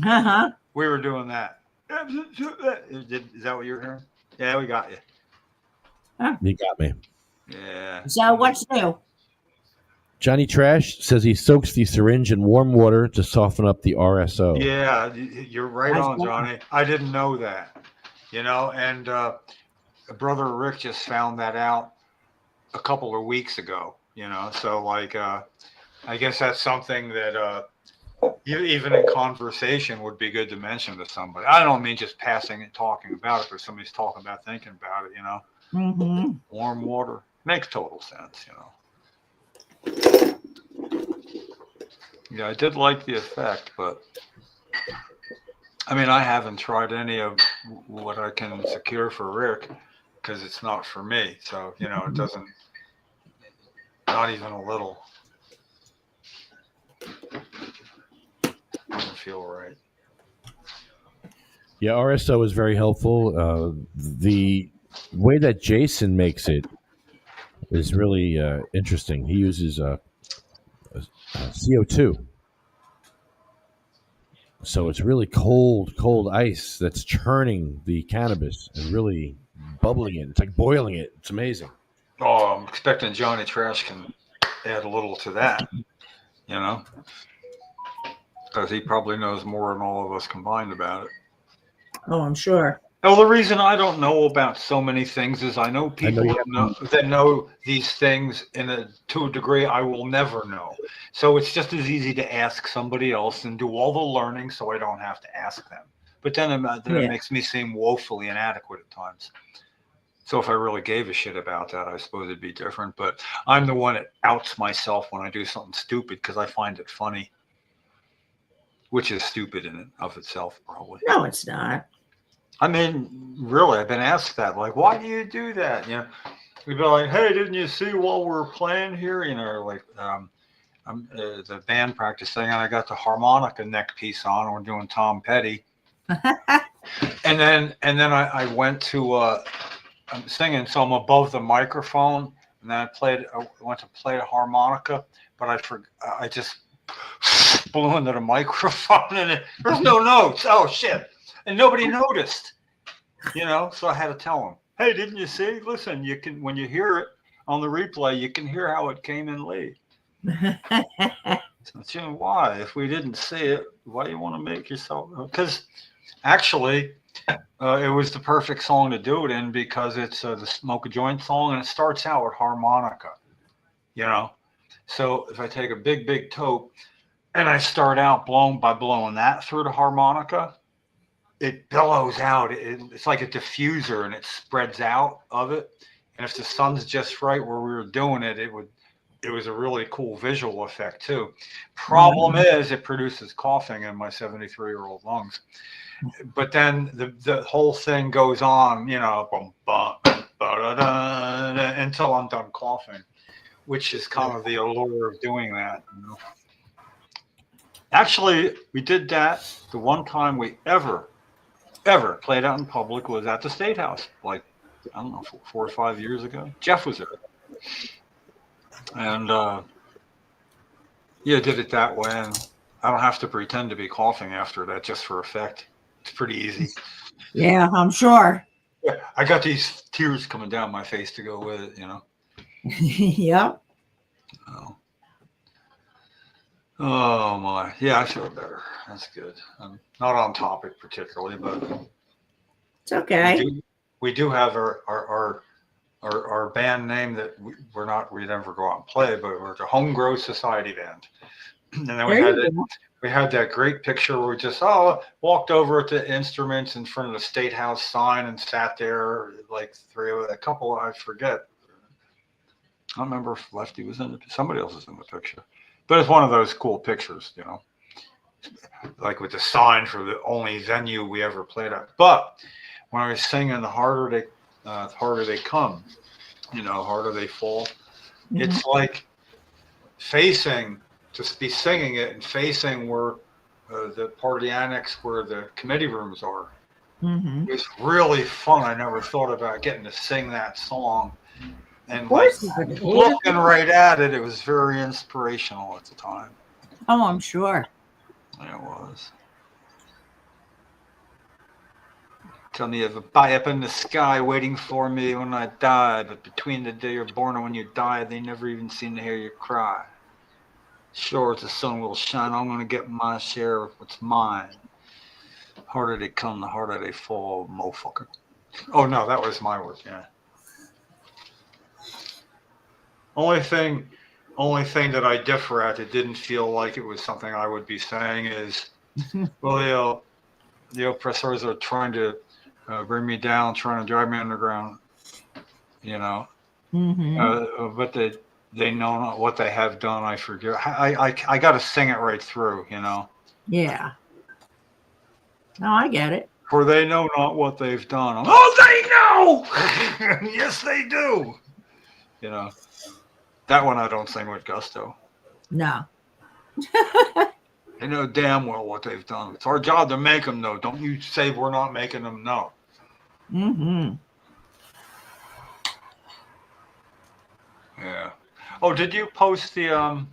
Uh-huh. We were doing that. Is that what you're hearing? Yeah, we got you. You got me. Yeah. So what's new? Johnny Trash says he soaks the syringe in warm water to soften up the RSO. Yeah, you're right on, Johnny. I didn't know that. You know, and brother Rick just found that out a couple of weeks ago. You know, so like, I guess that's something that even in conversation would be good to mention to somebody. I don't mean just passing and talking about it, but somebody's talking about thinking about it. You know, Mm-hmm. warm water makes total sense. You know. Yeah, I did like the effect, but I mean, I haven't tried any of what I can secure for Rick because it's not for me. So, you know, it doesn't, not even a little. Doesn't feel right. Yeah, RSO is very helpful. The way that Jason makes it is really interesting. He uses CO2. So it's really cold ice that's churning the cannabis and really bubbling it. It's like boiling it. It's amazing. Oh, I'm expecting Johnny Trash can add a little to that, you know, because he probably knows more than all of us combined about it. Oh, I'm sure. Well, the reason I don't know about so many things is I know people that know these things to a degree I will never know. So it's just as easy to ask somebody else and do all the learning so I don't have to ask them. But then it makes me seem woefully inadequate at times. So if I really gave a shit about that, I suppose it'd be different. But I'm the one that outs myself when I do something stupid because I find it funny, which is stupid in and of itself, probably. No, it's not. I mean, really, I've been asked that. Like, why do you do that? You know, we'd be like, hey, didn't you see while we were playing here? You know, like I'm the band practicing, and I got the harmonica neck piece on, and we're doing Tom Petty. and then I went to I'm singing, so I'm above the microphone, and then I went to play a harmonica, but I just blew into the microphone, and there's no notes. Oh shit. And nobody noticed, you know, so I had to tell them, hey, didn't you see? Listen, you can, when you hear it on the replay, you can hear how it came in late. So, you know, why? If we didn't see it, why do you want to make yourself? Because actually, it was the perfect song to do it in because it's the Smoke a Joint song, and it starts out with harmonica, you know. So if I take a big taupe and I start out blowing that through the harmonica, it billows out. It's like a diffuser, and it spreads out of it. And if the sun's just right where we were doing it, it was a really cool visual effect too. Problem is, it produces coughing in my 73-year-old lungs. But then the whole thing goes on, you know, until I'm done coughing, which is kind of the allure of doing that. You know? Actually, we did that the one time we ever played out in public was at the State House, like, I don't know, 4 or 5 years ago. Jeff was there. And, did it that way. And I don't have to pretend to be coughing after that just for effect. It's pretty easy. Yeah, I'm sure. Yeah, I got these tears coming down my face to go with it, you know. Yep. Oh my. Yeah, I feel better. That's good. I'm not on topic particularly, but it's okay. We do have our band name that we never go out and play, but we're the Home Grow Society Band. And then we had that great picture where we just walked over to the instruments in front of the State House sign and sat there like a couple, I forget. I don't remember if Lefty was somebody else was in the picture. But it's one of those cool pictures, you know, like with the sign for the only venue we ever played at. But when I was singing the harder they come, you know, harder they fall, it's like just be singing it and facing where the part of the annex where the committee rooms are. It was really fun. I never thought about getting to sing that song. And like looking right at it, it was very inspirational at the time. Oh, I'm sure. It was. Tell me of a pie up in the sky waiting for me when I die, but between the day you're born and when you die, they never even seem to hear you cry. Sure, the sun will shine. I'm going to get my share of what's mine. Harder they come, the harder they fall, motherfucker. Oh, no, that was my word, yeah. Only thing that I differ at, it didn't feel like it was something I would be saying is, well, the oppressors are trying to bring me down, trying to drive me underground, you know. But they know not what they have done. I forget. I got to sing it right through, you know. Yeah. No, I get it. For they know not what they've done. Oh, they know. Yes, they do. You know, that one I don't sing with gusto. No. They know damn well what they've done. It's our job to make them know. Don't you say we're not making them know. Mm-hmm. Yeah. Oh, did you post the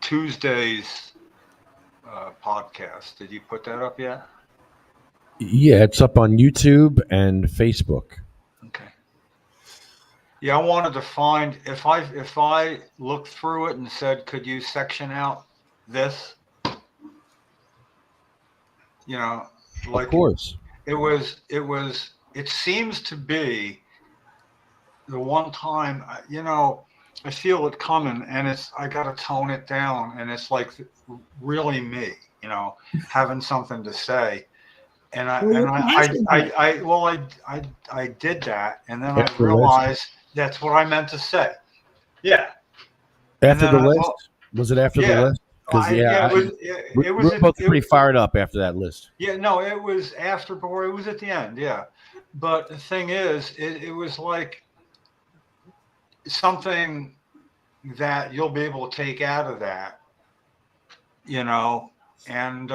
Tuesday's podcast? Did you put that up yet? Yeah, it's up on YouTube and Facebook. Okay. Yeah, I wanted to find if I looked through it and said, could you section out this? You know, like Of course. it seems to be the one time, you know, I feel it coming and I got to tone it down, and it's like really me, you know, having something to say. And I did that, and then After I the realized that's what I meant to say. Yeah. After the list? Was it after the Yeah. list? Because It was we're both pretty fired up after that list. Yeah, no, it was after, before, it was at the end, yeah. But the thing is, it was like something that you'll be able to take out of that, you know, and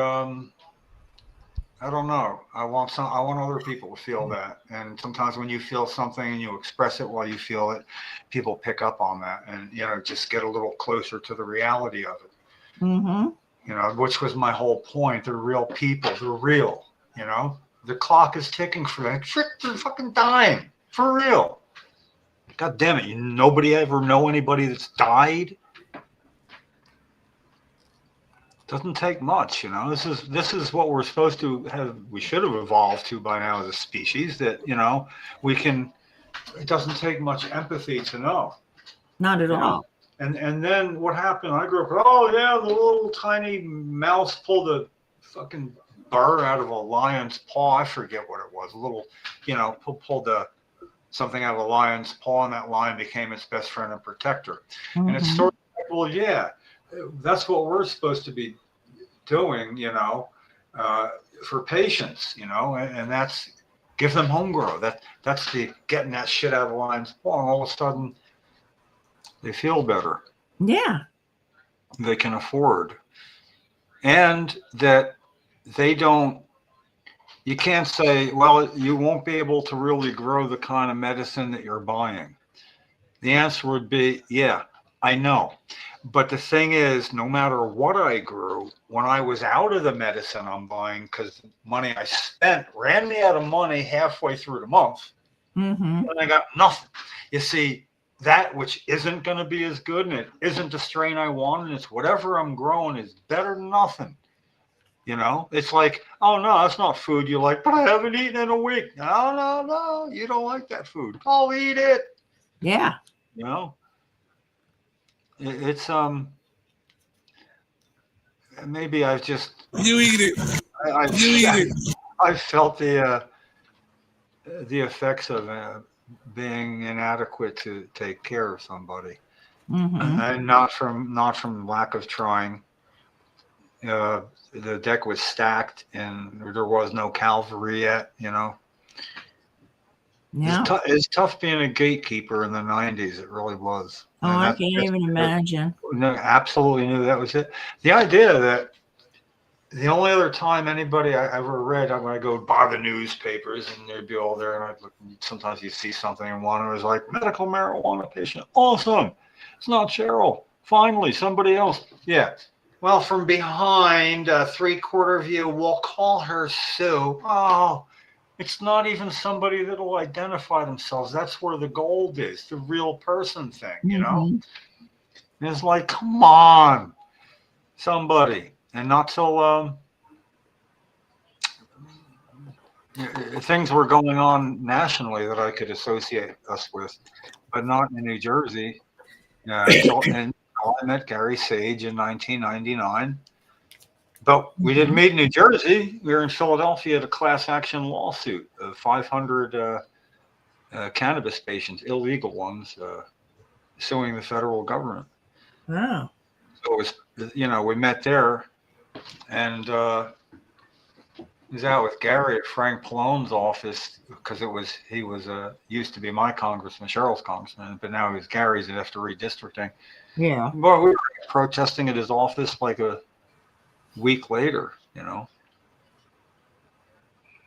I don't know. I want other people to feel that. And sometimes when you feel something and you express it while you feel it, people pick up on that and, you know, just get a little closer to the reality of it. Mm-hmm. You know, which was my whole point. They're real people. They're real, you know. The clock is ticking for them. They're fucking dying. For real. God damn it. Nobody ever know anybody that's died? Doesn't take much, you know. This is what we're supposed to have. We should have evolved to by now as a species, that, you know, it doesn't take much empathy to know. Not at You know? all. And then what happened? I grew up, oh yeah, the little tiny mouse pulled a fucking burr out of a lion's paw. I forget what it was. A little, you know, pulled something out of a lion's paw, and that lion became its best friend and protector. Mm-hmm. And it's sort of like, well, yeah, that's what we're supposed to be doing, you know, for patients, you know, and that's give them home grow. That's the getting that shit out of the lion's paw, and all of a sudden they feel better. Yeah. They can afford, and that they don't. You can't say, well, you won't be able to really grow the kind of medicine that you're buying. The answer would be, yeah, I know. But the thing is, no matter what I grew, when I was out of the medicine I'm buying, because the money I spent ran me out of money halfway through the month, Mm-hmm. and I got nothing. You see, that which isn't going to be as good, and it isn't the strain I want, and it's whatever I'm growing is better than nothing. You know, it's like, oh no, that's not food you like, but I haven't eaten in a week. No, you don't like that food. I'll eat it. Yeah. You know, it's maybe I've just You eat it. I felt the effects of being inadequate to take care of somebody, Mm-hmm. and not from lack of trying. The deck was stacked, and there was no cavalry yet. You know, Yeah. it's tough being a gatekeeper in the '90s. It really was. Oh, I can't even imagine. No, absolutely knew that was it. The idea that the only other time anybody I ever read, when I go buy the newspapers, and there'd be all there, and I'd look. Sometimes you see something, and one was like medical marijuana patient. Awesome. It's not Cheryl. Finally, somebody else. Yeah. Well, from behind, 3/4 view, we'll call her Sue. Oh, it's not even somebody that'll identify themselves. That's where the gold is, the real person thing, you know? Mm-hmm. And it's like, come on, somebody. And not so, things were going on nationally that I could associate us with, but not in New Jersey. And I met Gary Sage in 1999, but we didn't meet in New Jersey. We were in Philadelphia at a class action lawsuit of 500 cannabis patients, illegal ones, suing the federal government. Oh. So it was, we met there, and he was out with Gary at Frank Pallone's office because he was used to be my congressman, Cheryl's congressman, but now he was Gary's after redistricting. Yeah. Well, we were protesting at his office like a week later,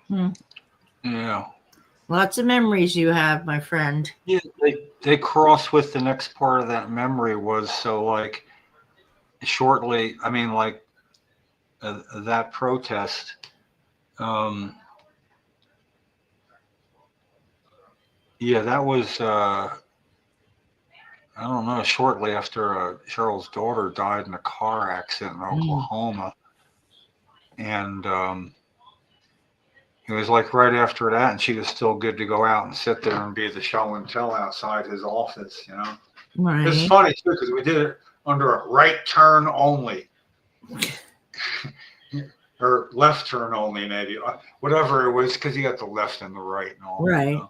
Hmm. Yeah. Lots of memories you have, my friend. Yeah, they cross with the next part of that memory was like shortly. I mean, like that protest. Yeah, that was. I don't know. Shortly after Cheryl's daughter died in a car accident in Oklahoma, and it was like right after that, and she was still good to go out and sit there and be the show and tell outside his office. Right. It's funny too because we did it under a right turn only. Or left turn only, maybe, whatever it was, because you got the left and the right and all. Right.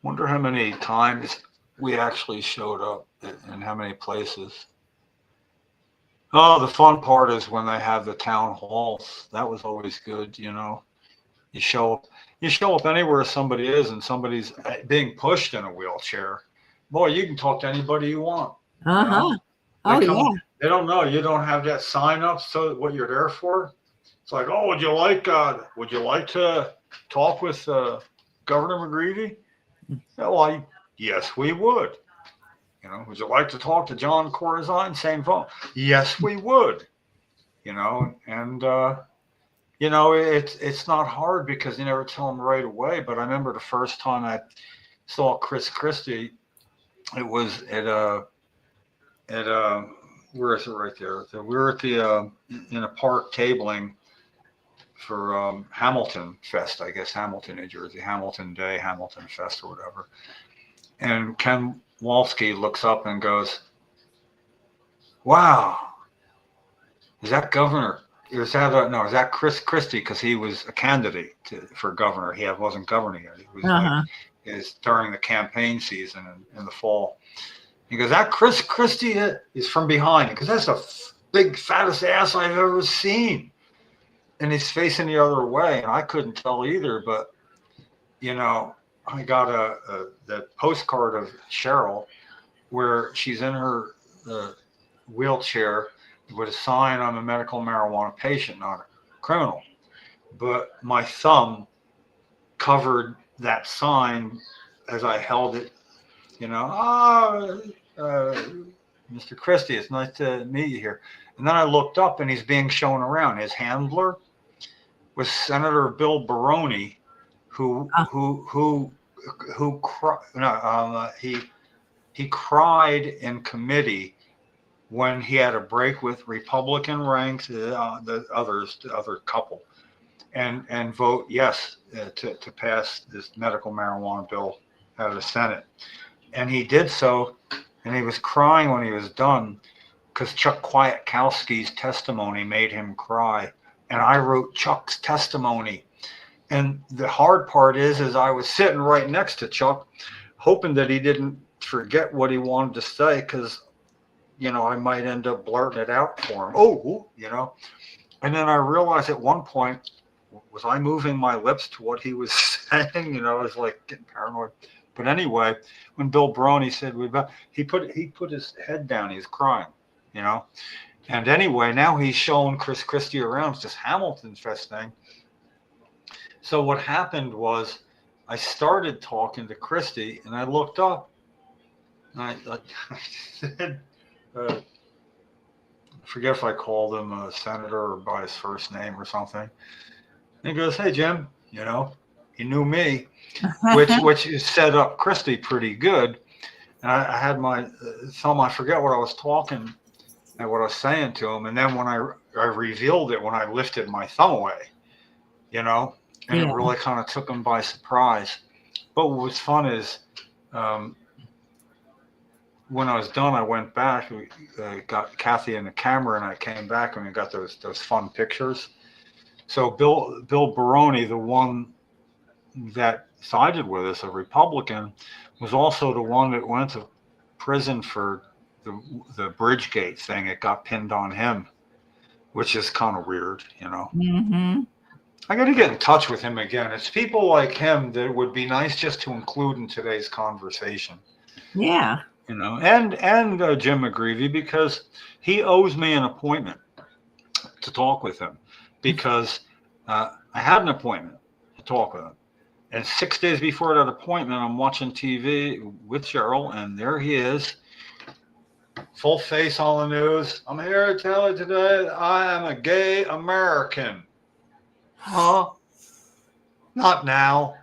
Wonder how many times we actually showed up and how many places. Oh, the fun part is when they have the town halls. That was always good, You show up anywhere somebody is and somebody's being pushed in a wheelchair. Boy, you can talk to anybody you want. Uh-huh. Oh, yeah. They don't know. You don't have that sign up. So what you're there for? It's like, oh, would you like to talk with Governor McGreevy? Yeah, well, yes, we would. Would you like to talk to John Corazine? Same phone. Yes, we would. And it's not hard because you never tell them right away. But I remember the first time I saw Chris Christie, it was at where is it right there? We were at the in a park tabling for Hamilton Fest, I guess, Hamilton, New Jersey, Hamilton Day, Hamilton Fest, or whatever. And Ken Walski looks up and goes, "Wow, is that governor? Is that Chris Christie?" Because he was a candidate for governor. He wasn't governing yet. He was is during the campaign season in the fall. He goes, "That Chris Christie is from behind." Because that's the big fattest ass I've ever seen. And he's facing the other way, and I couldn't tell either. But I got the postcard of Cheryl where she's in her wheelchair with a sign, "I'm a medical marijuana patient, not a criminal." But my thumb covered that sign as I held it. Mr. Christie, it's nice to meet you here. And then I looked up, and he's being shown around. His handler was Senator Bill Baroni, he cried in committee when he had a break with Republican ranks, the other couple, and vote yes to pass this medical marijuana bill out of the Senate. And he did so, and he was crying when he was done because Chuck Kwiatkowski's testimony made him cry. And I wrote Chuck's testimony. And the hard part is I was sitting right next to Chuck, hoping that he didn't forget what he wanted to say because, I might end up blurting it out for him. And then I realized at one point, was I moving my lips to what he was saying? I was like getting paranoid. But anyway, when Bill Baroni said he put his head down, he was crying, And anyway, now he's showing Chris Christie around. It's this Hamilton Fest thing. So what happened was I started talking to Christie, and I looked up, and I said, I forget if I called him a senator or by his first name or something. And he goes, "Hey, Jim," he knew me, which is set up Christie pretty good. And I had my thumb, I forget what I was talking and what I was saying to him. And then when I revealed it, when I lifted my thumb away, and it really kind of took him by surprise. But what was fun is when I was done, I went back, we got Kathy in the camera, and I came back and we got those fun pictures. So Bill Baroni, the one that sided with us, a Republican, was also the one that went to prison for the Bridgegate thing. It got pinned on him, which is kind of weird, you know. Mm-hmm. I got to get in touch with him again. It's people like him that would be nice just to include in today's conversation. Yeah. You know, and Jim McGreevy, because he owes me an appointment to talk with him, because I had an appointment to talk with him. And 6 days before that appointment, I'm watching TV with Cheryl, and there he is, full face on the news. I'm here to tell you today that I am a gay American. Huh? Not now.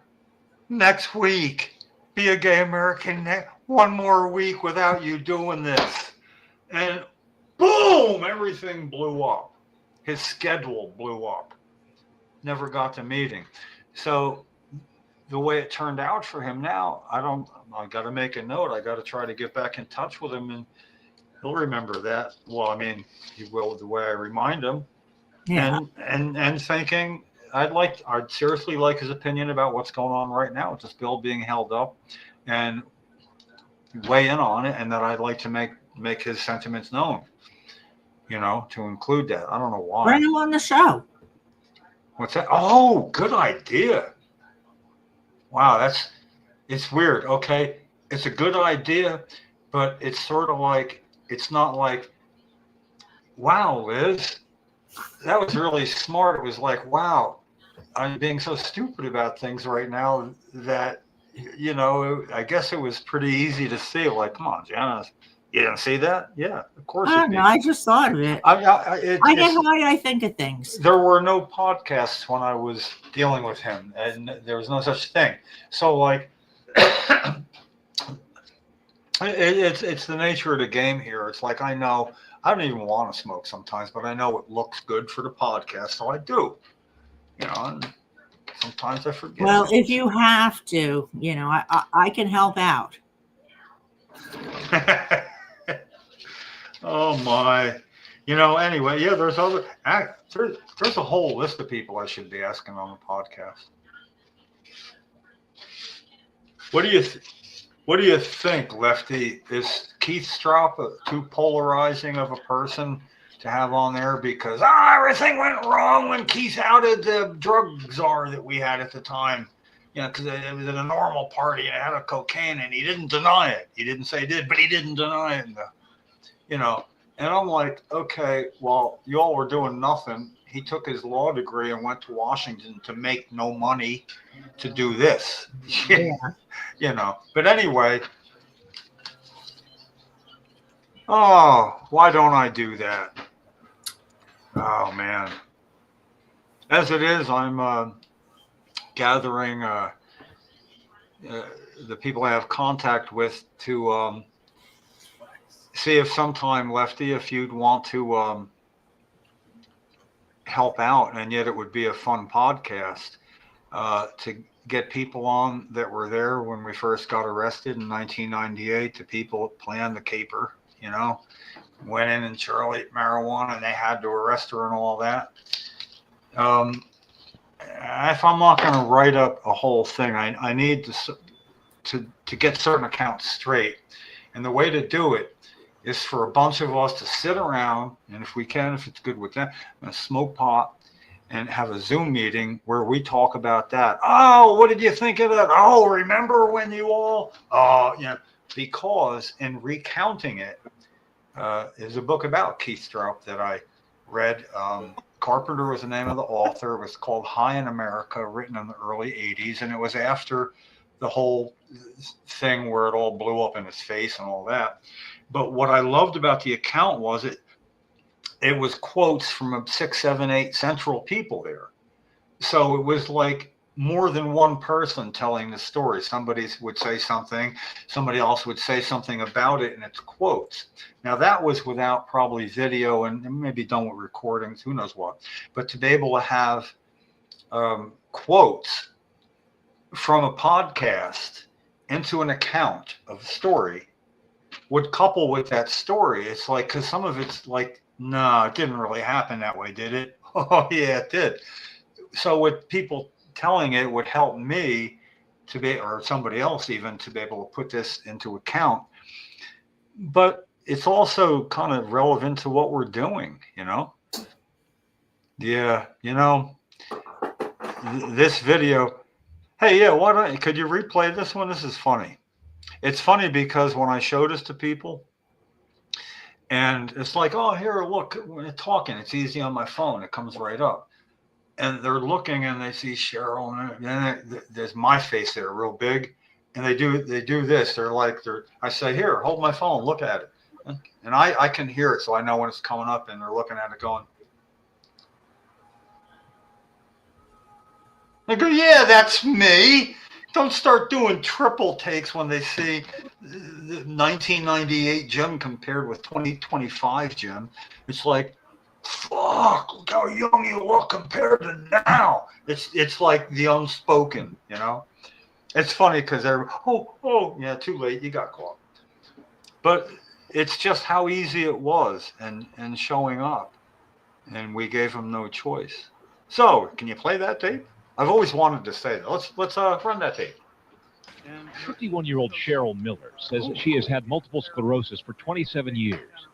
Next week. Be a gay American one more week without you doing this. And boom, everything blew up. His schedule blew up. Never got the meeting. So the way it turned out for him now, I got to make a note. I got to try to get back in touch with him, and he'll remember that. Well, I mean, he will the way I remind him. Yeah. And thinking I'd seriously like his opinion about what's going on right now with this bill being held up, and weigh in on it, and that I'd like to make his sentiments known, you know, to include that. I don't know why. Bring him on the show. What's that? Oh, good idea. Wow, it's weird. Okay, it's a good idea, but it's sort of like, it's not like, wow, Liz, that was really smart. It was like, wow, I'm being so stupid about things right now that, you know, I guess it was pretty easy to see. Like, come on, Janice, you didn't see that? Yeah, of course. I don't know. I just thought of it. I get how I think of things. There were no podcasts when I was dealing with him, and there was no such thing. So, like, it's the nature of the game here. It's like, I know I don't even want to smoke sometimes, but I know it looks good for the podcast, so I do. You know, and sometimes I forget. Well, if you have to, you know, I can help out. Oh my. You know, anyway, yeah, there's a whole list of people I should be asking on the podcast. What do you think, Lefty? Is Keith Stroup too polarizing of a person to have on there? Because everything went wrong when Keith outed the drug czar that we had at the time. You know, because it was at a normal party and it had a cocaine, and he didn't deny it. He didn't say he did, but he didn't deny it. You know, and I'm like, okay, well, you all were doing nothing. He took his law degree and went to Washington to make no money to do this. Yeah. You know, but anyway, why don't I do that? Oh man. As it is, I'm gathering the people I have contact with to see if sometime, Lefty, if you'd want to help out, and yet it would be a fun podcast to get people on that were there when we first got arrested in 1998, the people that planned the caper, you know, went in and Charlie ate marijuana and they had to arrest her and all that. If I'm not going to write up a whole thing, I need to get certain accounts straight. And the way to do it is for a bunch of us to sit around, and if we can, if it's good with them, smoke pot and have a Zoom meeting where we talk about that. Oh, what did you think of that? Oh, remember when you all, you know, because in recounting it is a book about Keith Stroup that I read. Carpenter was the name of the author. It was called High in America, written in the early 80s. And it was after the whole thing where it all blew up in his face and all that. But what I loved about the account was it was quotes from 6, 7, 8 central people there. So it was like more than one person telling the story. Somebody would say something, somebody else would say something about it, and it's quotes. Now that was without probably video and maybe done with recordings, who knows what. But to be able to have quotes from a podcast into an account of a story would couple with that story. It's like, because some of it's like, no, it didn't really happen that way, did it? Oh, yeah, it did. So with people telling it would help me to be, or somebody else even, to be able to put this into account. But it's also kind of relevant to what we're doing, you know? Yeah, you know, this video. Hey, yeah, could you replay this one? This is funny. It's funny because when I show this to people, and it's like, oh, here, look, we're talking. It's easy on my phone. It comes right up. And they're looking and they see Cheryl, and then there's my face there, real big. And they do this. I say, here, hold my phone, look at it. And I can hear it, so I know when it's coming up, and they're looking at it going. I go, yeah, that's me. Don't start doing triple takes when they see 1998 Jim compared with 2025 Jim. It's like, fuck, look how young you look compared to now. It's like the unspoken, you know. It's funny because they're, oh, yeah, too late, you got caught. But it's just how easy it was, and showing up, and we gave them no choice. So, can you play that tape? I've always wanted to say that. Let's run that tape. 51-year-old Cheryl Miller says she has had multiple sclerosis for 27 years.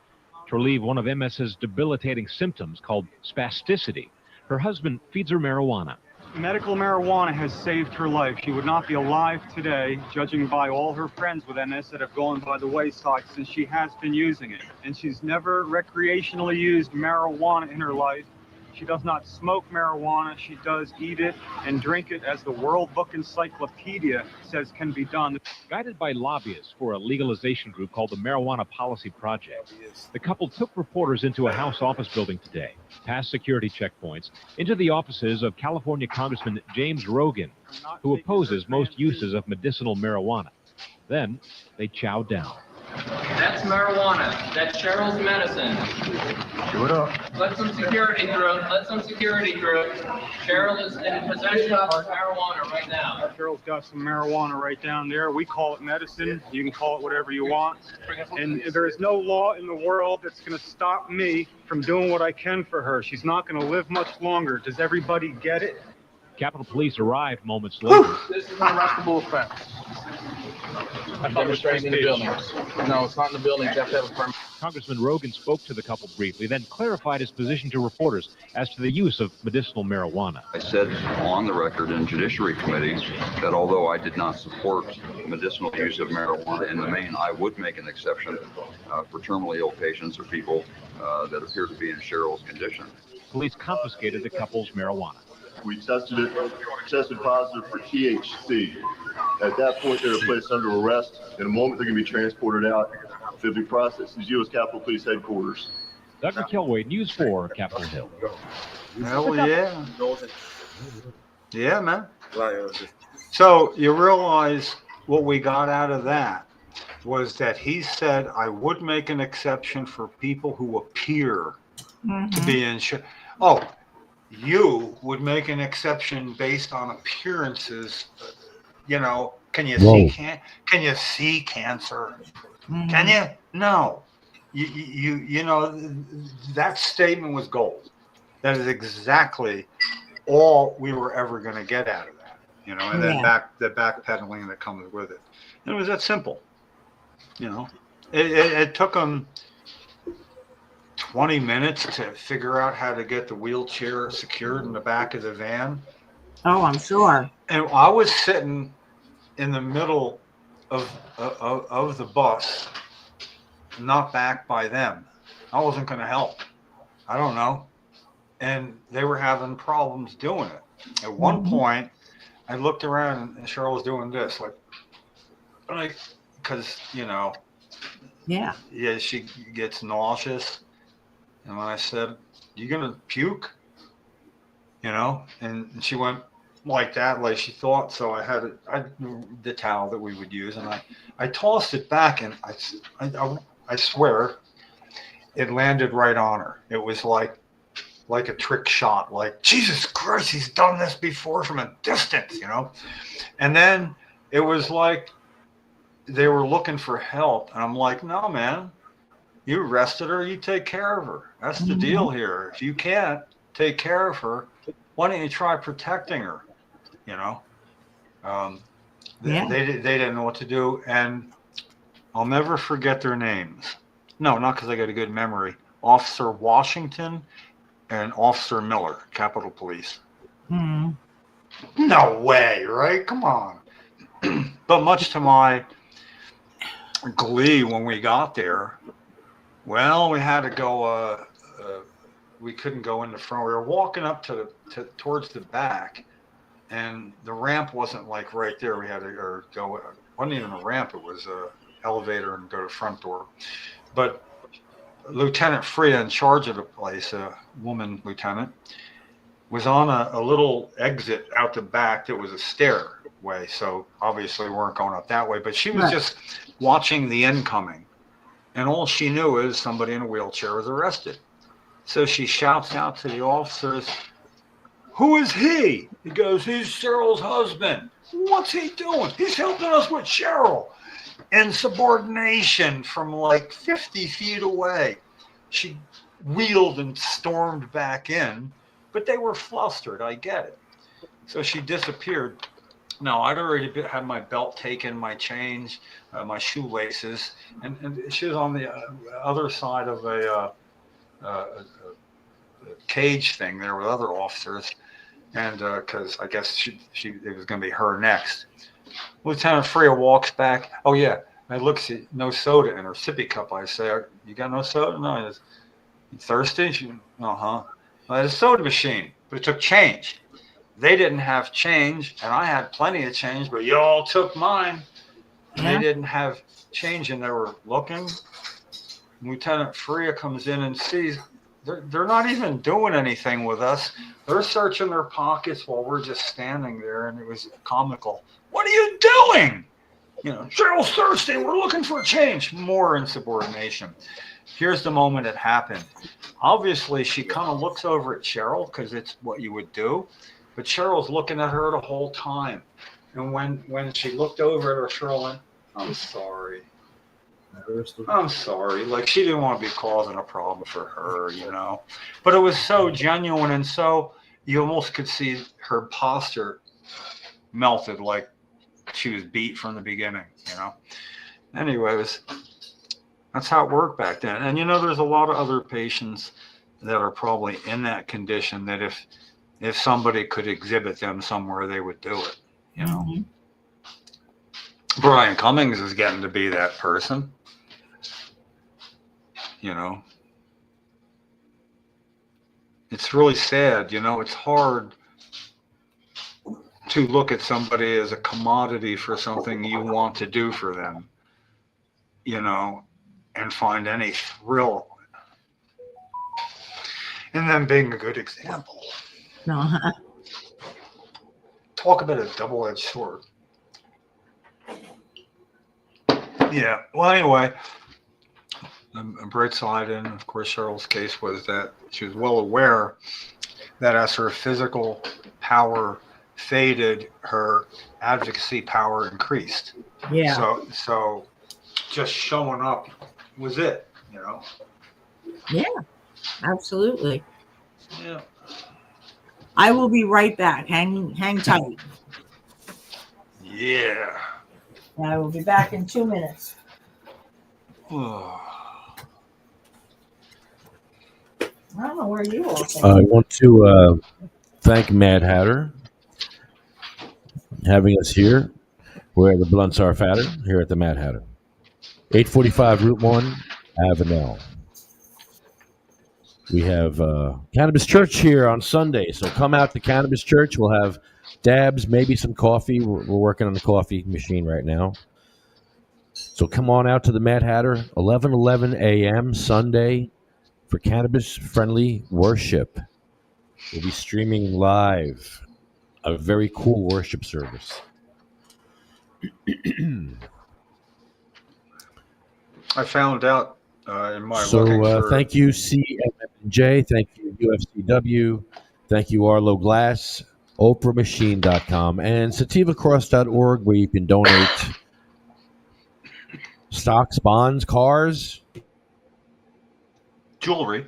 To relieve one of MS's debilitating symptoms called spasticity, her husband feeds her marijuana. Medical marijuana has saved her life. She would not be alive today, judging by all her friends with MS that have gone by the wayside since she has been using it. And she's never recreationally used marijuana in her life. She does not smoke marijuana. She does eat it and drink it, as the World Book Encyclopedia says can be done. Guided by lobbyists for a legalization group called the Marijuana Policy Project, the couple took reporters into a House office building today, past security checkpoints, into the offices of California Congressman James Rosen, who opposes most uses of medicinal marijuana. Then they chowed down. That's marijuana. That's Cheryl's medicine. Do it up. Let some security through. Let some security through. Cheryl is in possession of marijuana right now. Cheryl's got some marijuana right down there. We call it medicine. You can call it whatever you want. And there is no law in the world that's going to stop me from doing what I can for her. She's not going to live much longer. Does everybody get it? Capitol Police arrived moments later. This is an arrestable offense. Demonstrating in the buildings. No, it's not in the buildings. You have to have a permit. Congressman Rosen spoke to the couple briefly, then clarified his position to reporters as to the use of medicinal marijuana. I said on the record in Judiciary Committee that although I did not support medicinal use of marijuana in the main, I would make an exception for terminally ill patients or people that appear to be in Cheryl's condition. Police confiscated the couple's marijuana. We tested it, tested positive for THC. At that point, they were placed under arrest. In a moment, they're going to be transported out. They'll be processed as U.S. Capitol Police Headquarters. Doug McKelway, News 4, Capitol Hill. Hell yeah. Yeah, man. So you realize what we got out of that was that he said, I would make an exception for people who appear to be in. Oh, you would make an exception based on appearances. You know, can you see can you see cancer? Can you? No. You know, that statement was gold. That is exactly all we were ever going to get out of that. You know, and then the backpedaling that comes with it. And it was that simple. You know, it took them 20 minutes to figure out how to get the wheelchair secured in the back of the van. Oh, I'm sure. And I was sitting in the middle of the bus, not backed by them. I wasn't going to help. I don't know. And they were having problems doing it. At one point, I looked around and Cheryl was doing this, like, because, you know, yeah, she gets nauseous. And when I said, you going to puke? You know, and she went like that, like she thought. So I had the towel that we would use, and I tossed it back, and I swear it landed right on her. It was like a trick shot, like, Jesus Christ, he's done this before from a distance, you know? And then it was like they were looking for help. And I'm like, no, man, you arrested her, you take care of her. That's the deal here. If you can't take care of her, why don't you try protecting her? you know. Um, Yeah. they didn't know what to do, and I'll never forget their names. No, not because I got a good memory. Officer Washington and Officer Miller, Capitol Police. Hmm. No way, right? Come on. But much to my glee when we got there, well, we had to go. We couldn't go in the front. We were walking up towards the back, and the ramp wasn't like right there. We had to go. It wasn't even a ramp. It was a elevator and go to the front door. But Lieutenant Freya, in charge of the place, a woman lieutenant, was on a little exit out the back that was a stairway. So obviously we weren't going up that way. But she was just watching the incoming. And all she knew is somebody in a wheelchair was arrested. So she shouts out to the officers, "Who is he?" He goes, "He's Cheryl's husband." "What's he doing?" "He's helping us with Cheryl." Insubordination from like 50 feet away. She wheeled and stormed back in, but they were flustered. I get it. So she disappeared. No, I'd already had my belt taken, my change, my shoelaces, and she was on the other side of a cage thing there with other officers, and because I guess it was going to be her next. Lieutenant Freya walks back. Oh yeah, I look, see no soda in her sippy cup. I say, "You got no soda?" "No." He says, "You thirsty?" She, "Uh-huh." "Well, there's a soda machine, but it took change." They didn't have change, and I had plenty of change, but y'all took mine. And they didn't have change, and they were looking. Lieutenant Freya comes in and sees they're not even doing anything with us. They're searching their pockets while we're just standing there, and it was comical. "What are you doing?" "Cheryl's thirsty. We're looking for change." More insubordination. Here's the moment it happened. Obviously, she kind of looks over at Cheryl because it's what you would do. But Cheryl's looking at her the whole time. And when she looked over at her, Cheryl went, "I'm sorry. I'm sorry." Like she didn't want to be causing a problem for her, But it was so genuine, and so you almost could see her posture melted, like she was beat from the beginning, Anyways, that's how it worked back then. And there's a lot of other patients that are probably in that condition that if somebody could exhibit them somewhere, they would do it, Mm-hmm. Brian Cummings is getting to be that person, It's really sad, it's hard to look at somebody as a commodity for something you want to do for them, and find any thrill in them being a good example. Uh-huh. Talk about a double-edged sword. Yeah. Well, anyway, a bright side in, of course, Cheryl's case was that she was well aware that as her physical power faded, her advocacy power increased. Yeah. So just showing up was it, Yeah, absolutely. Yeah. I will be right back. Hang tight. Yeah. I will be back in 2 minutes. Oh. I don't know where you all think. I want to thank Mad Hatter having us here where the blunts are fatter, here at the Mad Hatter. 845 Route 1, Avenel. We have Cannabis Church here on Sunday, so come out to Cannabis Church. We'll have dabs, maybe some coffee. We're working on the coffee machine right now. So come on out to the Mad Hatter, 11:11 a.m. Sunday for cannabis-friendly worship. We'll be streaming live a very cool worship service. I found out in my looking for... Thank you, CMMJ. Thank you, UFCW. Thank you, Arlo Glass, OprahMachine.com, and SativaCross.org, where you can donate stocks, bonds, cars, jewelry.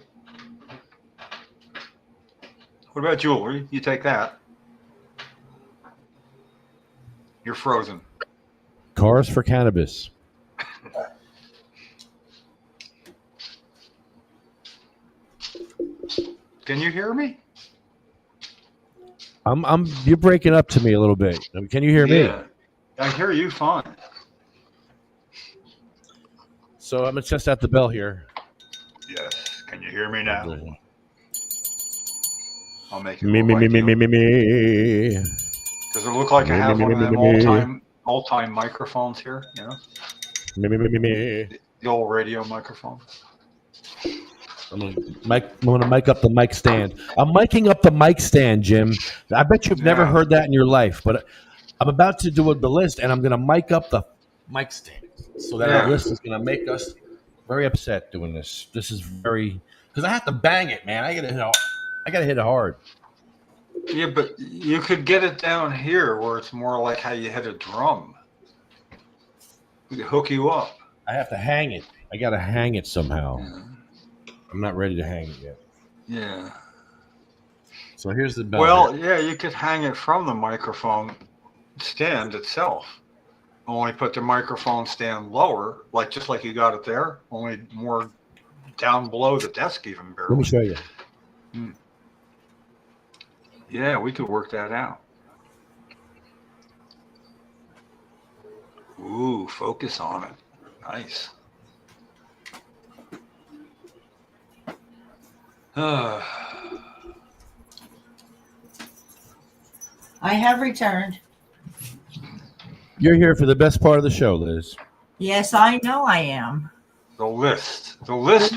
What about jewelry? You take that. You're frozen. Cars for cannabis. Can you hear me? You're breaking up to me a little bit. Can you hear me? Yeah, I hear you fine. So I'm gonna test out the bell here. Yes. Can you hear me now? I'll make it Me. Does it look like I have one of them old-time microphones here? You know? Me. The old radio microphone. I'm gonna mic up the mic stand. I'm miking up the mic stand, Jim. I bet you've never heard that in your life, but I'm about to do the list, and I'm gonna mic up the mic stand so that our list is gonna make us very upset doing this. This is very because I have to bang it, man. I gotta hit it hard. Yeah, but you could get it down here where it's more like how you hit a drum. We could hook you up. I have to hang it. I gotta hang it somehow. Yeah. I'm not ready to hang it yet. Yeah. So here's the bell. Well, yeah, you could hang it from the microphone stand itself. Only put the microphone stand lower, just like you got it there, only more down below the desk even barely. Let me show you. Yeah, we could work that out. Ooh, focus on it. Nice. I have returned. You're here for the best part of the show, Liz. Yes, I know I am. The list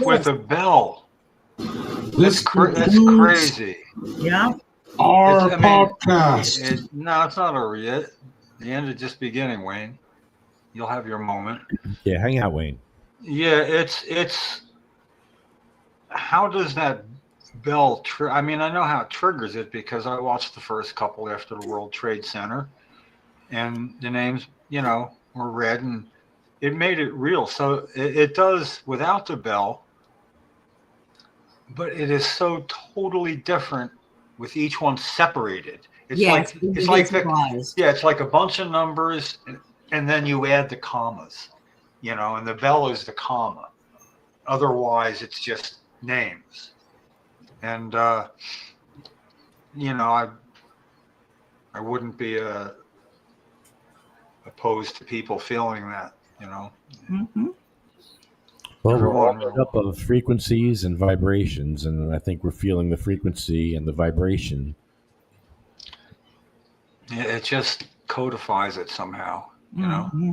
with a bell. That's crazy. Yeah. Our podcast. No, it's not over yet. The end is just beginning, Wayne. You'll have your moment. Yeah, hang out, Wayne. Yeah, it's. How does that bell? I mean, I know how it triggers it because I watched the first couple after the World Trade Center, and the names, were read, and it made it real. So it does without the bell, but it is so totally different with each one separated. It's like a bunch of numbers, and then you add the commas, and the bell is the comma. Otherwise, it's just names. And I wouldn't be opposed to people feeling that, Mm-hmm. Well, we're all made up of frequencies and vibrations, and I think we're feeling the frequency and the vibration. Yeah, it just codifies it somehow, Mm-hmm.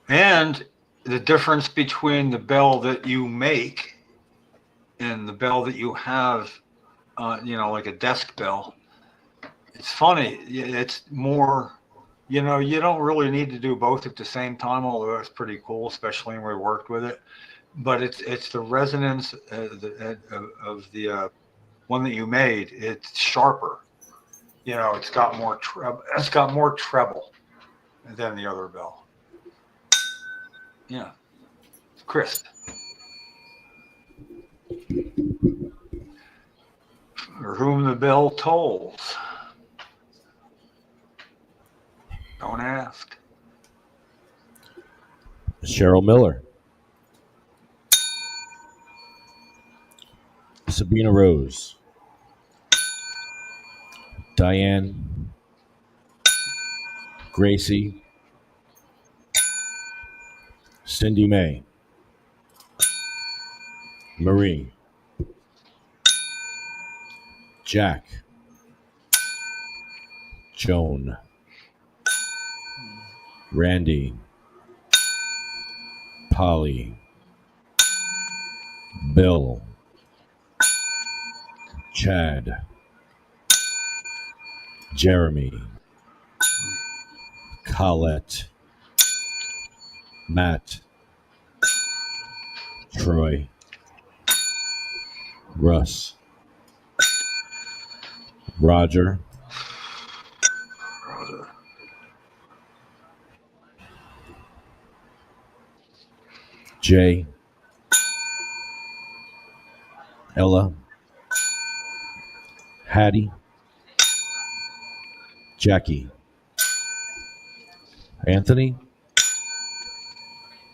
And the difference between the bell that you make and the bell that you have, like a desk bell, it's funny. It's more, you don't really need to do both at the same time, although it's pretty cool, especially when we worked with it. But it's the resonance of the one that you made. It's sharper. It's got more treble than the other bell. Yeah, it's crisp. For whom the bell tolls. Don't ask. Cheryl Miller. Sabina Rose. Diane. Gracie. Cindy May. Marie. Jack. Joan. Randy. Polly. Bill. Chad. Jeremy. Colette. Matt. Troy. Russ. Roger. Jay. Ella. Hattie. Jackie. Anthony,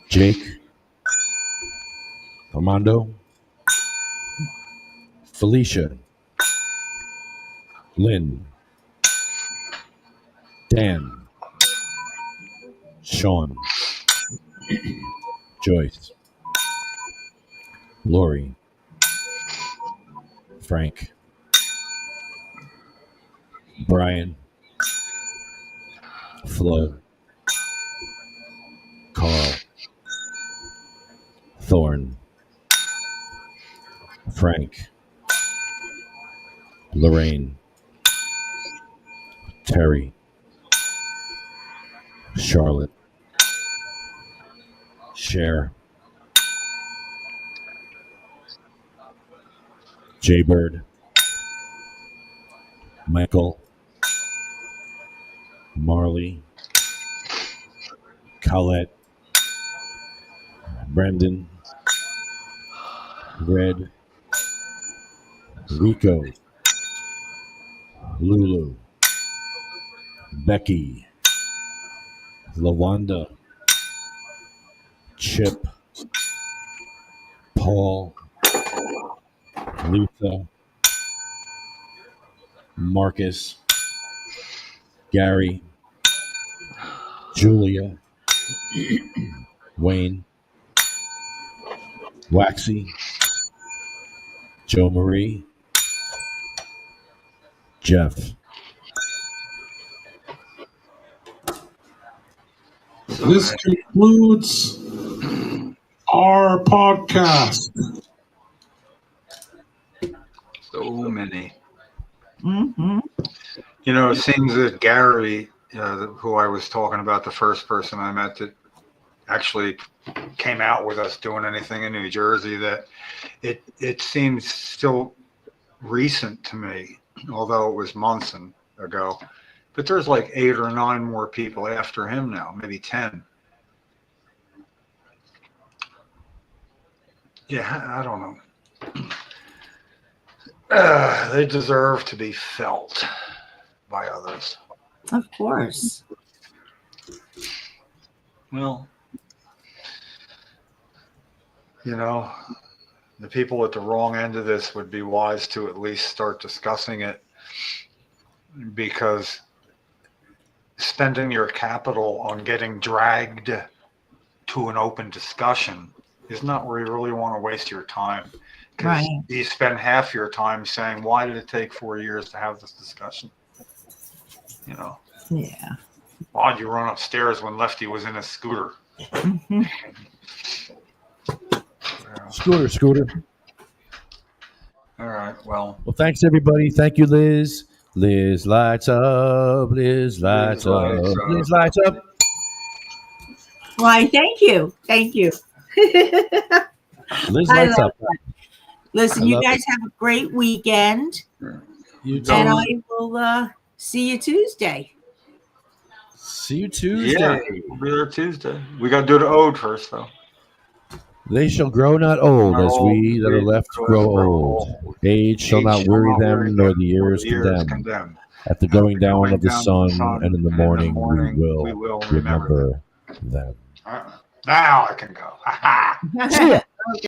Jake, Armando, Felicia, Lynn, Dan, Sean, Joyce, Lori, Frank, Brian, Flo, Carl, Thorne, Frank, Lorraine, Terry, Charlotte, Cher, Jaybird, Michael, Marley, Colette, Brendan, Red, Rico, Lulu, Becky, LaWanda, Chip, Paul, Luther, Marcus, Gary, Julia, Wayne, Waxy, Joe Marie, Jeff. This concludes our podcast. So many. Mm-hmm. You know, it seems that Gary, who I was talking about, the first person I met that actually came out with us doing anything in New Jersey, that it seems still recent to me, although it was months ago. But there's like 8 or 9 more people after him now, maybe 10. Yeah, I don't know. They deserve to be felt by others. Of course. Well, you know, the people at the wrong end of this would be wise to at least start discussing it, because spending your capital on getting dragged to an open discussion is not where you really want to waste your time. Because you spend half your time saying, why did it take 4 years to have this discussion? You know? Yeah. Why'd you run upstairs when Lefty was in a scooter? Mm-hmm. Scooter. All right. Well, thanks everybody. Thank you, Liz. Liz lights up. Liz lights up. Liz lights up. Why, thank you. Thank you. Liz lights up. Listen, you guys have a great weekend. You too. And I will see you Tuesday. See you Tuesday. Yeah, we'll be there Tuesday. We got to do the ode first, though. They shall grow not old, as we that are left grow old. Age shall not weary them, nor the years condemn. At the going down of the sun, and in the morning we will remember them. Now I can go. See ya.